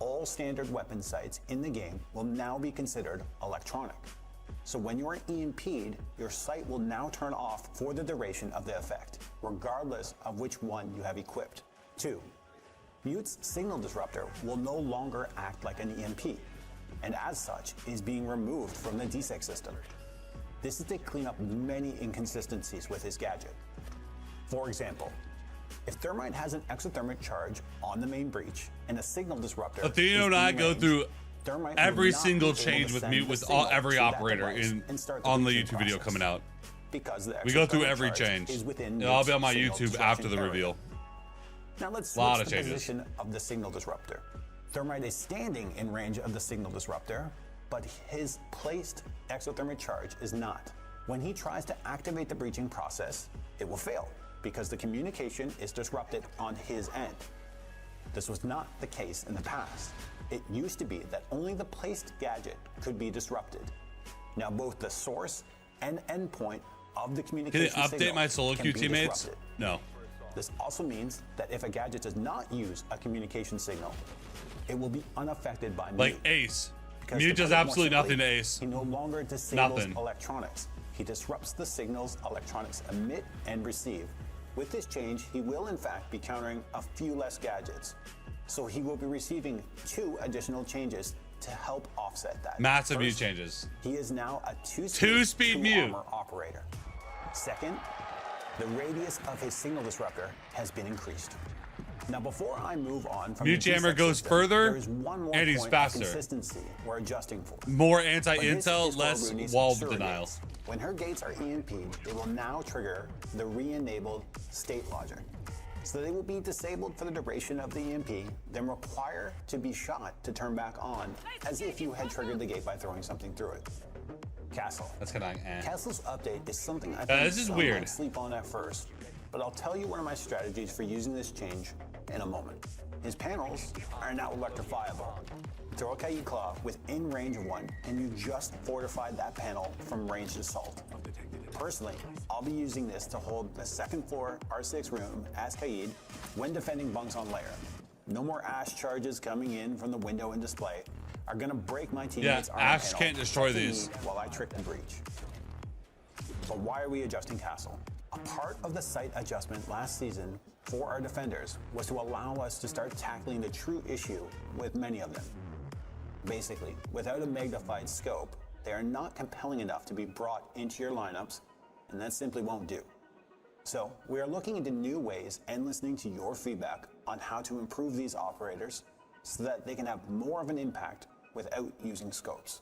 all standard weapon sights in the game will now be considered electronic. So when you are EMP'd, your sight will now turn off for the duration of the effect, regardless of which one you have equipped. 2, Mute's signal disruptor will no longer act like an EMP, and as such is being removed from the DSEG system. This is to clean up many inconsistencies with his gadget. For example, if Thermite has an exothermic charge on the main breach and a signal disruptor, Atheno and I go through every single change with mute with every operator on the YouTube video coming out. Because the We go through exothermic every charge change. is within It'll all be on my Mute's signal YouTube after disruption the area. reveal. Now let's Lot switch of the changes. position of the signal disruptor. Thermite is standing in range of the signal disruptor, but his placed exothermic charge is not. When he tries to activate the breaching process, it will fail because the communication is disrupted on his end. This was not the case in the past. It used to be that only the placed gadget could be disrupted. Now both the source and endpoint of the Can communication they update signal my solo can queue be teammates? disrupted. No. This also means that if a gadget does not use a communication signal, it will be unaffected by Like Mute. Ace. Because Mute to does put it more absolutely simply, nothing to Ace. He no longer disables Nothing. electronics. He disrupts the signals electronics emit and receive. With this change, he will in fact be countering a few less gadgets. So he will be receiving 2 additional changes to help offset that. Massive First, mute changes. He is now a two-speed Two-speed mute. armor operator. Second, the radius of his signal disruptor has been increased. Now, before I move on from Mute the jammer G-Sec goes system, further, there is one more and he's point of faster. consistency we're adjusting for. More But this anti-intel, is for less Rooney's wall surrogates. denial. When her gates are EMP'd, they will now trigger the re-enabled state logic. So they will be disabled for the duration of the EMP, then require to be shot to turn back on, as if you had triggered the gate by throwing something through it. Castle. That's kind of eh. Castle's update is something I this is some weird. might sleep on at first, but I'll tell you one of my strategies for using this change in a moment. His panels are now electrifiable. Throw a Kaid Claw within range of one, and you just fortified that panel from ranged assault. Personally, I'll be using this to hold the second floor R6 room as Kaid when defending bunks on layer. No more Ash charges coming in from the window and display are gonna break my teammates' armor Ash panel can't destroy to me these. while I trick and breach. But why are we adjusting Castle? A part of the site adjustment last season for our defenders was to allow us to start tackling the true issue with many of them. Basically, without a magnified scope, they are not compelling enough to be brought into your lineups, and that simply won't do. So, we are looking into new ways and listening to your feedback on how to improve these operators so that they can have more of an impact without using scopes.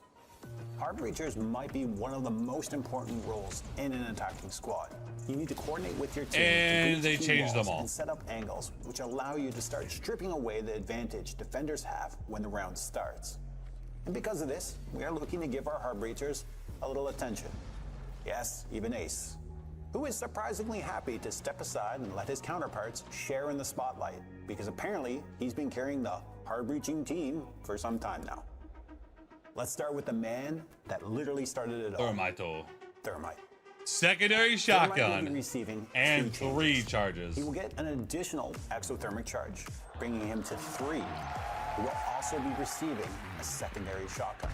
Hard breachers might be one of the most important roles in an attacking squad. You need to coordinate with your team And to they breach changed walls them all. and set up angles which allow you to start stripping away the advantage defenders have when the round starts. And because of this, we are looking to give our hard breachers a little attention. Yes, even Ace, who is surprisingly happy to step aside and let his counterparts share in the spotlight, because apparently he's been carrying the hard breaching team for some time now. Let's start with the man that literally started it all. Thermite. Thermite. Secondary Thermite will be shotgun receiving and 2 3 changes. charges. He will get an additional exothermic charge, bringing him to 3. He will also be receiving a secondary shotgun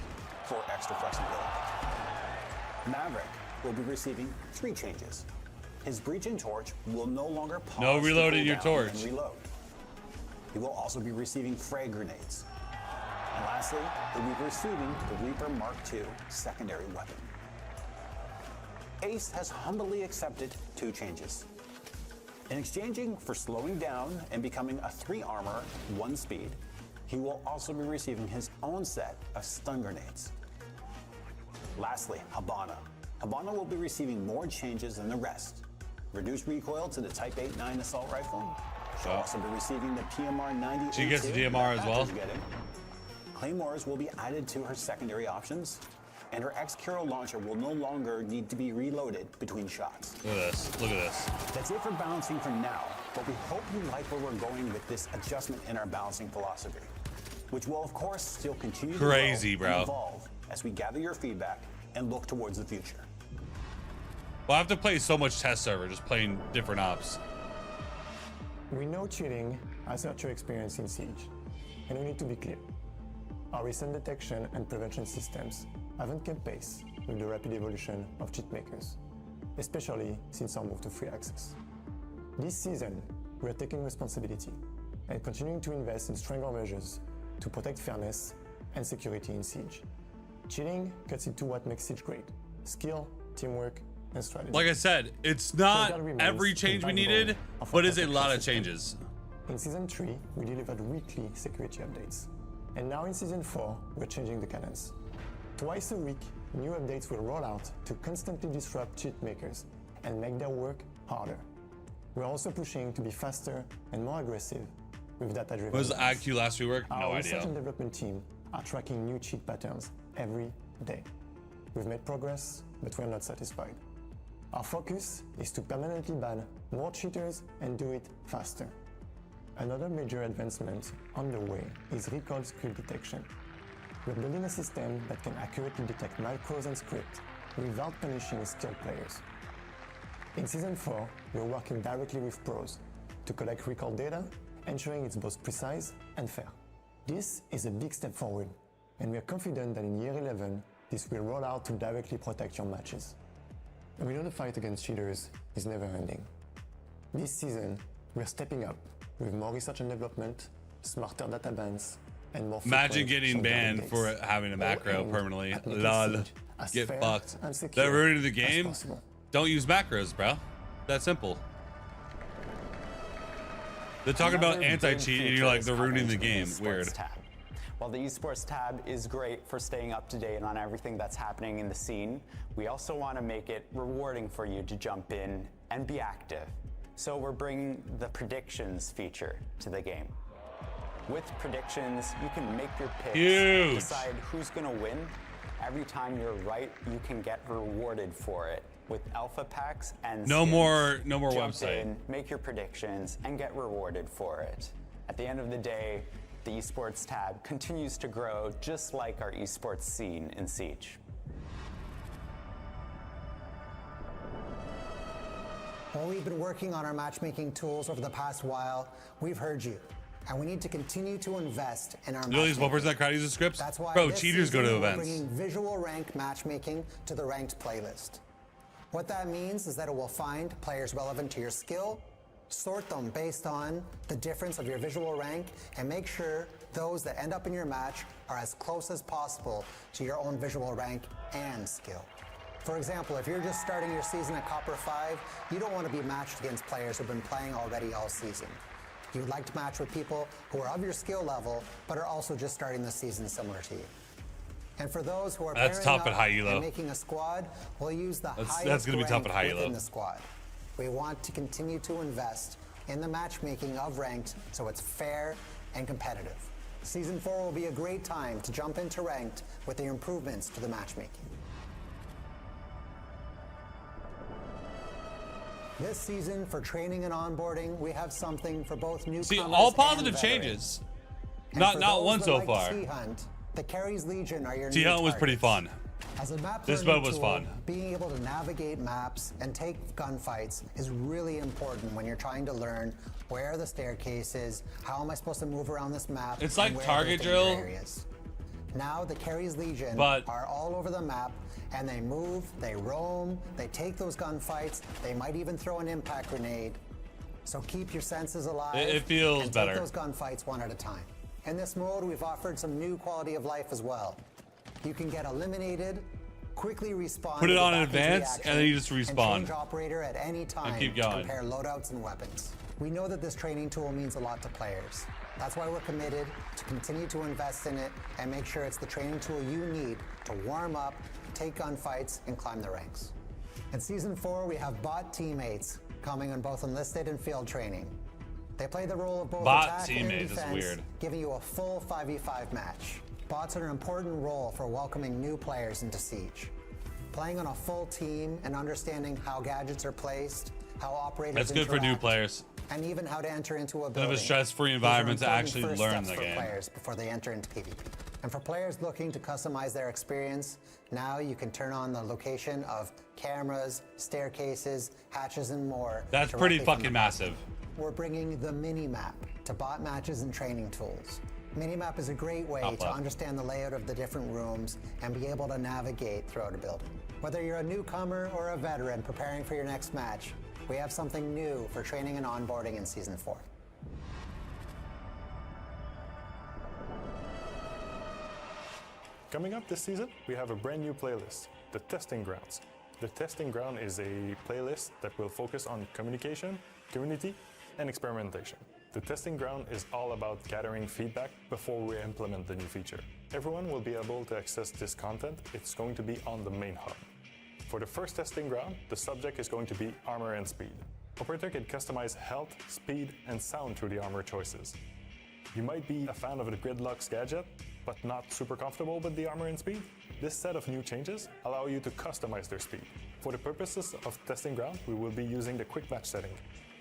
for extra flexibility. Maverick will be receiving 3 changes. His breaching torch will no longer pause No to reloading cool your down torch. and reload. He will also be receiving frag grenades. And lastly, he'll be receiving the Reaper Mark II secondary weapon. Ace has humbly accepted 2 changes. In exchanging for slowing down and becoming a 3 armor, 1 speed, he will also be receiving his own set of stun grenades. Lastly, Habana. Habana will be receiving more changes than the rest. Reduced recoil to the Type 8-9 assault rifle. She'll also be receiving the PMR 90. She gets the DMR as well. Claymores will be added to her secondary options, and her X-Curo launcher will no longer need to be reloaded between shots. Look at this. Look at this. That's it for balancing for now, but we hope you like where we're going with this adjustment in our balancing philosophy, which will of course still continue Crazy, to grow bro. and evolve as we gather your feedback and look towards the future. Well, I have to play so much test server, just playing different ops. We know cheating has hurt your experience in Siege, and we need to be clear. Our recent detection and prevention systems haven't kept pace with the rapid evolution of cheat makers, especially since our move to free access. This season, we are taking responsibility and continuing to invest in stronger measures to protect fairness and security in Siege. Cheating cuts into what makes Siege great: skill, teamwork, and strategy. Like I said, it's not every change we needed, but it's a lot of changes. In Season 3, we delivered weekly security updates. And now in Season 4, we're changing the cadence. Twice a week, new updates will roll out to constantly disrupt cheat makers and make their work harder. We're also pushing to be faster and more aggressive with data-driven. What was the IQ last week work? No Our research idea. and development team are tracking new cheat patterns every day. We've made progress, but we're not satisfied. Our focus is to permanently ban more cheaters and do it faster. Another major advancement on the way is recall script detection. We're building a system that can accurately detect macros and script without punishing skilled players. In Season 4, we're working directly with pros to collect recall data, ensuring it's both precise and fair. This is a big step forward, and we're confident that in Year 11, this will roll out to directly protect your matches. And we know the fight against cheaters is never ending. This season, we're stepping up with more research and development, smarter data bans, and more Imagine frequent getting shoulder banned takes. for having a All macro aimed permanently. at making Lol. Siege as Get fair fucked. and secure That ruined the as game. possible. Don't use macros, bro. That simple. They're talking about Another big anti-cheat, and feature you're like, is they're ruining the coming to game. esports Weird. tab. While the esports tab is great for staying up to date on everything that's happening in the scene, we also want to make it rewarding for you to jump in and be active. So we're bringing the predictions feature to the game. With predictions, you can make your picks, Huge. decide who's going to win. Every time you're right, you can get rewarded for it with alpha packs and No skins. more Jump website. in, make your predictions, and get rewarded for it. At the end of the day, the esports tab continues to grow just like our esports scene in Siege. While we've been working on our matchmaking tools over the past while, we've heard you. And we need to continue to invest in our You know these matchmaking. webers that crowd uses scripts? That's why Bro, this cheaters go to season we're events. bringing visual rank matchmaking to the ranked playlist. What that means is that it will find players relevant to your skill, sort them based on the difference of your visual rank, and make sure those that end up in your match are as close as possible to your own visual rank and skill. For example, if you're just starting your season at Copper 5, you don't want to be matched against players who've been playing already all season. You'd like to match with people who are of your skill level, but are also just starting the season similar to you. And for those who are That's pairing tough at up high elo. and making a squad, we'll use the highest that's gonna be tough rank at high elo. within the squad. We want to continue to invest in the matchmaking of ranked so it's fair and competitive. Season 4 will be a great time to jump into ranked with the improvements to the matchmaking. This season, for training and onboarding, we have something for both newcomers See, all and positive veterans. changes. And Not for not those one that so like far. T-Hunt, the Carries Legion are your new T-Hunt was pretty targets. fun. As a map This learning mode was tool, fun. being able to navigate maps and take gunfights is really important when you're trying to learn where are the staircases, how am I supposed to move around this map. It's and like where are target the danger drill, areas. Now the Carries Legion but- are all over the map, and they move, they roam, they take those gunfights, they might even throw an impact grenade. So keep your senses alive. It feels and better. Take those gunfights one at a time. In this mode, we've offered some new quality of life as well. You can get eliminated, quickly respawn. Put it to on get in back into the advance, action, and then you just and respawn. change operator at any time keep to going. compare loadouts and weapons. We know that this training tool means a lot to players. That's why we're committed to continue to invest in it and make sure it's the training tool you need to warm up, take gunfights, and climb the ranks. In Season 4, we have bot teammates coming on both enlisted and field training. They play the role of both Bot attack and teammates is defense, weird. giving you a full 5v5 match. Bots are an important role for welcoming new players into Siege. Playing on a full team and understanding how gadgets are placed, how operators That's good for new interact, players. and even how to enter into a Kind building. of a stress-free These are environment to important actually first learn steps the for game. players before they enter into PvP. And for players looking to customize their experience, now you can turn on the location of cameras, staircases, hatches, and more. That's directly pretty from the fucking map. massive. We're bringing the mini-map to bot matches and training tools. Minimap is a great way Top to left. understand the layout of the different rooms and be able to navigate throughout a building. Whether you're a newcomer or a veteran preparing for your next match, we have something new for training and onboarding in Season 4. Coming up this season, we have a brand new playlist, the Testing Grounds. The Testing Ground is a playlist that will focus on communication, community, and experimentation. The Testing Ground is all about gathering feedback before we implement the new feature. Everyone will be able to access this content. It's going to be on the main hub. For the first Testing Ground, the subject is going to be armor and speed. Operator can customize health, speed, and sound through the armor choices. You might be a fan of the Gridlock's gadget, but not super comfortable with the armor and speed. This set of new changes allow you to customize their speed. For the purposes of Testing Ground, we will be using the quick match setting,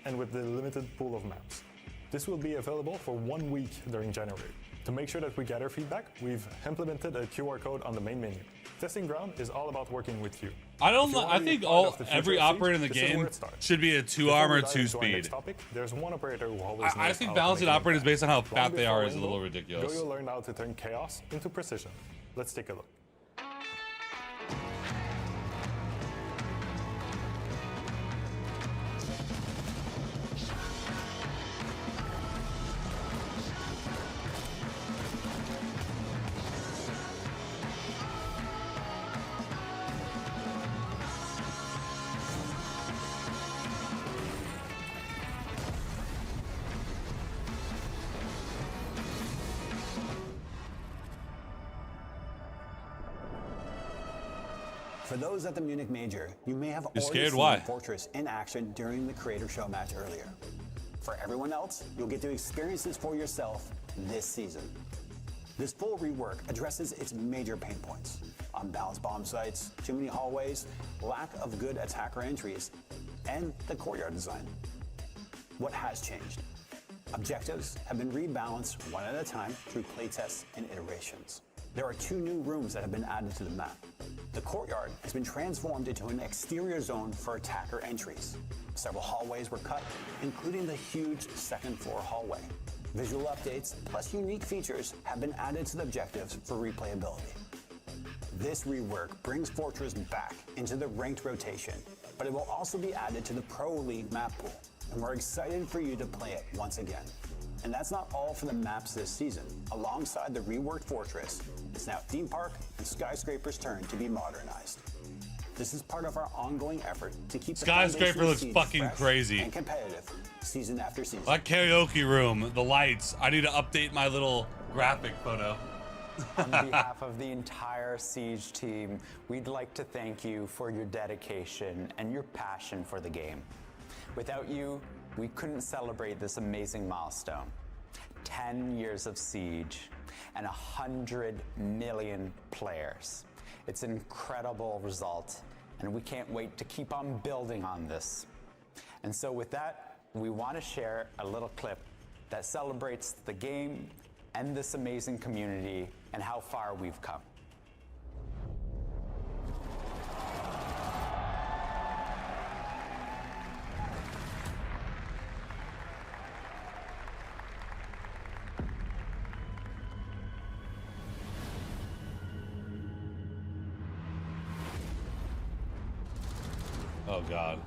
and with the limited pool of maps. This will be available for 1 week during January. To make sure that we gather feedback, we've implemented a QR code on the main menu. Testing Ground is all about working with you. I If don't. you wanna I be think part of the future every of Siege, operator in the this is where game it starts. should be a 2 Before we armor, dive 2 into our next speed. topic, there's one operator who always I knows think how to balancing make an operators impact. based on how Long fat they before are is a Rainbow, little ridiculous. Go, you'll learn how to turn chaos into precision. Let's take a look. For those at the Munich Major, you may have You're already scared? seen Why? Fortress in action during the Creator Show match earlier. For everyone else, you'll get to experience this for yourself this season. This full rework addresses its major pain points: unbalanced bomb sites, too many hallways, lack of good attacker entries, and the courtyard design. What has changed? Objectives have been rebalanced one at a time through playtests and iterations. There are 2 new rooms that have been added to the map. The courtyard has been transformed into an exterior zone for attacker entries. Several hallways were cut, including the huge second floor hallway. Visual updates plus unique features have been added to the objectives for replayability. This rework brings Fortress back into the ranked rotation, but it will also be added to the Pro League map pool, and we're excited for you to play it once again. And that's not all for the maps this season. Alongside the reworked Fortress, it's now Theme Park and Skyscraper's turn to be modernized. This is part of our ongoing effort to keep the Skyscraper foundation of looks Siege fucking fresh crazy. and competitive, season after season. That karaoke room, the lights. I need to update my little graphic photo. On behalf of the entire Siege team, we'd like to thank you for your dedication and your passion for the game. Without you, we couldn't celebrate this amazing milestone. 10 years of Siege and 100 million players. It's an incredible result, and we can't wait to keep on building on this. And so with that, we want to share a little clip that celebrates the game and this amazing community and how far we've come. Oh God.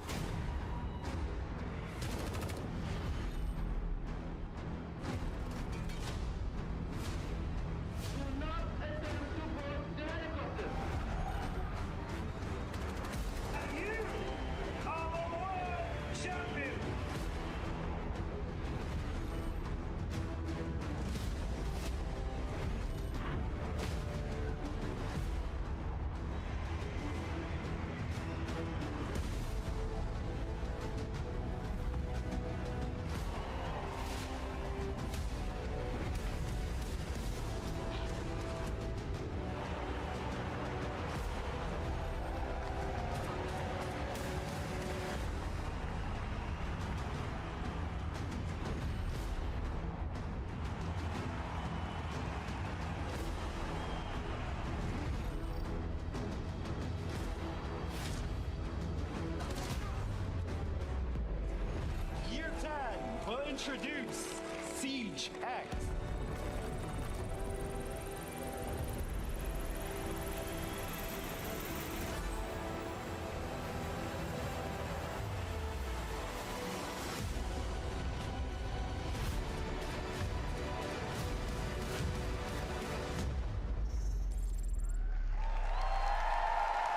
Year 10 will introduce Siege X.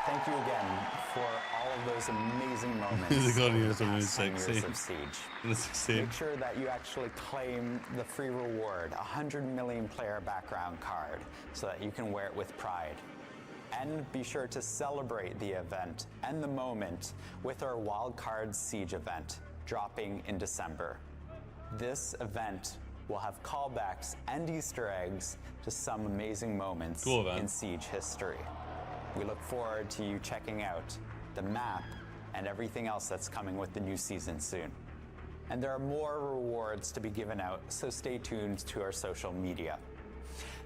Thank you again for all of those amazing moments. Is it going to over be the something past 10 years sexy? of Siege. It's sexy. Make sure that you actually claim the free reward, 100 million player background card, so that you can wear it with pride. And be sure to celebrate the event and the moment with our Wildcard Siege event, dropping in December. This event will have callbacks and Easter eggs to some amazing moments Cool event. in Siege history. We look forward to you checking out the map and everything else that's coming with the new season soon. And there are more rewards to be given out, so stay tuned to our social media.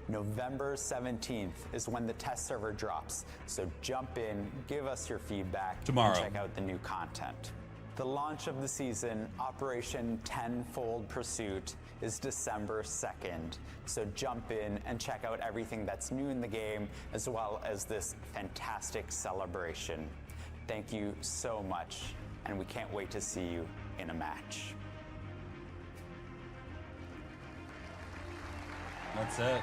November 17th is when the test server drops, so jump in, give us your feedback, Tomorrow. and check out the new content. The launch of the season, Operation Tenfold Pursuit, is December 2nd, so jump in and check out everything that's new in the game, as well as this fantastic celebration. Thank you so much, and we can't wait to see you in a match. That's it.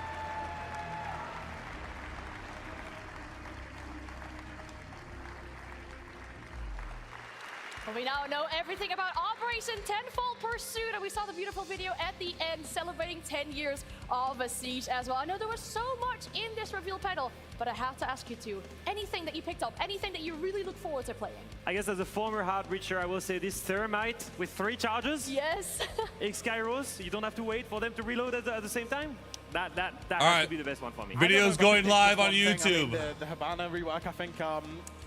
Well, we now know everything about Operation Tenfold Pursuit, and we saw the beautiful video at the end celebrating 10 years of a Siege as well. I know there was so much in this reveal panel, but I have to ask you two, anything that you picked up, anything that you really look forward to playing? I guess as a former hard breacher, I will say this Thermite with 3 charges. Yes. X-Kairos, you don't have to wait for them to reload at the same time. That All has right. to be the best one for me. Video's going live on YouTube. The Habana rework, I think,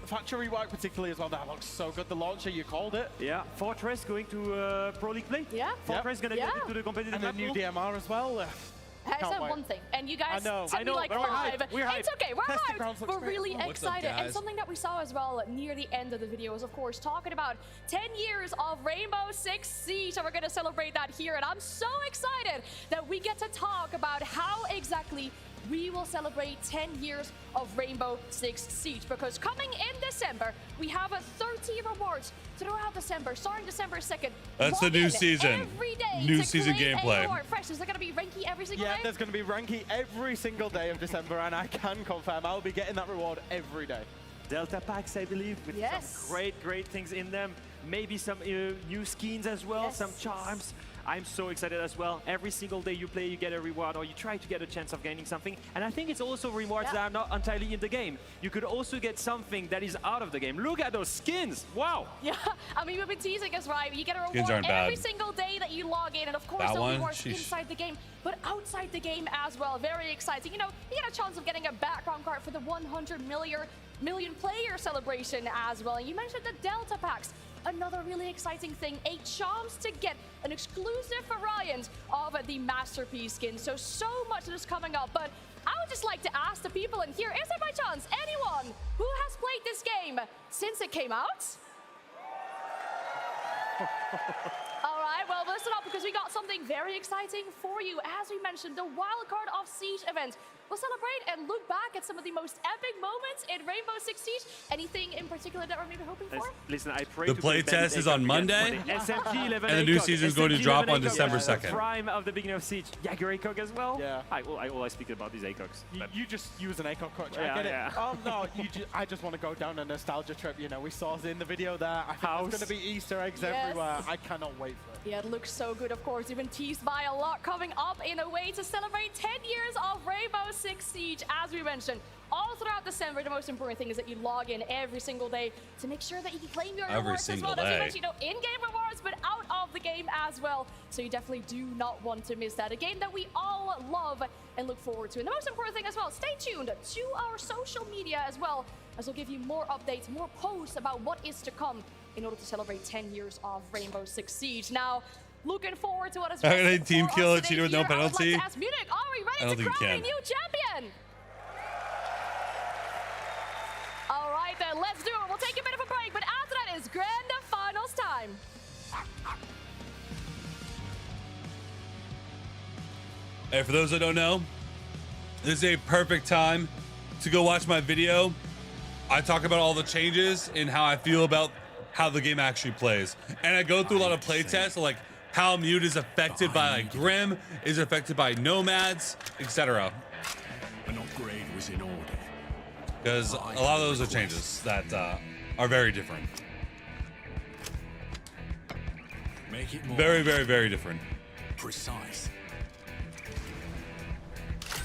Thatcher rework particularly as well, that looks so good. The launcher, you called it. Yeah, Fortress going to Pro League play. Yeah. Fortress gonna get into the competitive And a new pool. DMR as well. I said one thing, and you guys I took know. me like We're live. hyped. We're It's hyped. okay, we're Testing grounds hyped. looks We're great. really What's up, excited. And guys? something that we saw as well near the end of the video is, of course, talking about 10 years of Rainbow Six Siege, and we're going to celebrate that here. And I'm so excited that we get to talk about how exactly we will celebrate 10 years of Rainbow Six Siege, because coming in December, we have a 30 rewards throughout December, starting December 2nd. That's the Log new in season. every day New to season claim a gameplay. reward. Fresh, is there going to be Ranky every single day? Yeah, there's going to be Ranky every single day of December, and I can confirm I'll be getting that reward every day. Delta packs, I believe, with some great things in them. Maybe some new skins as well, some charms. I'm so excited as well. Every single day you play, you get a reward, or you try to get a chance of gaining something. And I think it's also rewards that are not entirely in the game. You could also get something that is out of the game. Look at those skins. Wow. Yeah, I mean, we've been teasing us, right? You get a Skins reward aren't every bad. single day that you log in, and of course, That the one? rewards Sheesh. inside the game, but outside the game as well. Very exciting. You know, you get a chance of getting a background card for the 100 million player celebration as well. And you mentioned the Delta packs. Another really exciting thing, a chance to get an exclusive variant of the Masterpiece skin. So much that is coming up, but I would just like to ask the people in here, is there by chance anyone who has played this game since it came out? All right, well, listen up, because we got something very exciting for you. As we mentioned, the Wildcard of Siege event. We'll celebrate and look back at some of the most epic moments in Rainbow Six Siege. Anything in particular that we're maybe hoping for? Listen, I pray The to play play test Bandit is on ACOG Monday, again. SMG 11 and the new ACOG, season is going to SMG drop 11 on ACOG, December the 2nd. Prime of the beginning of Siege. Jagger ACOG as well. Yeah. I always speak about these ACOGs. You just use an ACOG coach. Yeah, I get it. yeah. No, I just want to go down a nostalgia trip. You know, we saw it in the video there. I think there's going to be Easter eggs everywhere. I cannot wait for it. Yeah, it looks so good, of course. You've been teased by a lot coming up in a way to celebrate 10 years of Rainbow Six Siege, as we mentioned. All throughout December, the most important thing is that you log in every single day to make sure that you can claim your Every rewards as well. single As you day. mentioned, in-game rewards, but out of the game as well. So you definitely do not want to miss that. A game that we all love and look forward to. And the most important thing as well, stay tuned to our social media as well, as we'll give you more updates, more posts about what is to come in order to celebrate 10 years of Rainbow Six Siege. Now, looking forward to what is Are they for team us kill a today cheater with no here. I would like to penalty? ask Munich, are we I ready don't to think you crown a can. new champion? All right, then, let's do it. We'll take a bit of a break, but after that is grand finals time. Hey, for those that don't know, this is a perfect time to go watch my video. I talk about all the changes and how I feel about how the game actually plays. And I go through a lot of play tests, like how Mute is affected by like Grim, is affected by Nomads, etc. An upgrade was in order. Because a lot of those are changes that are very different. Make it more Very, very, very different. precise.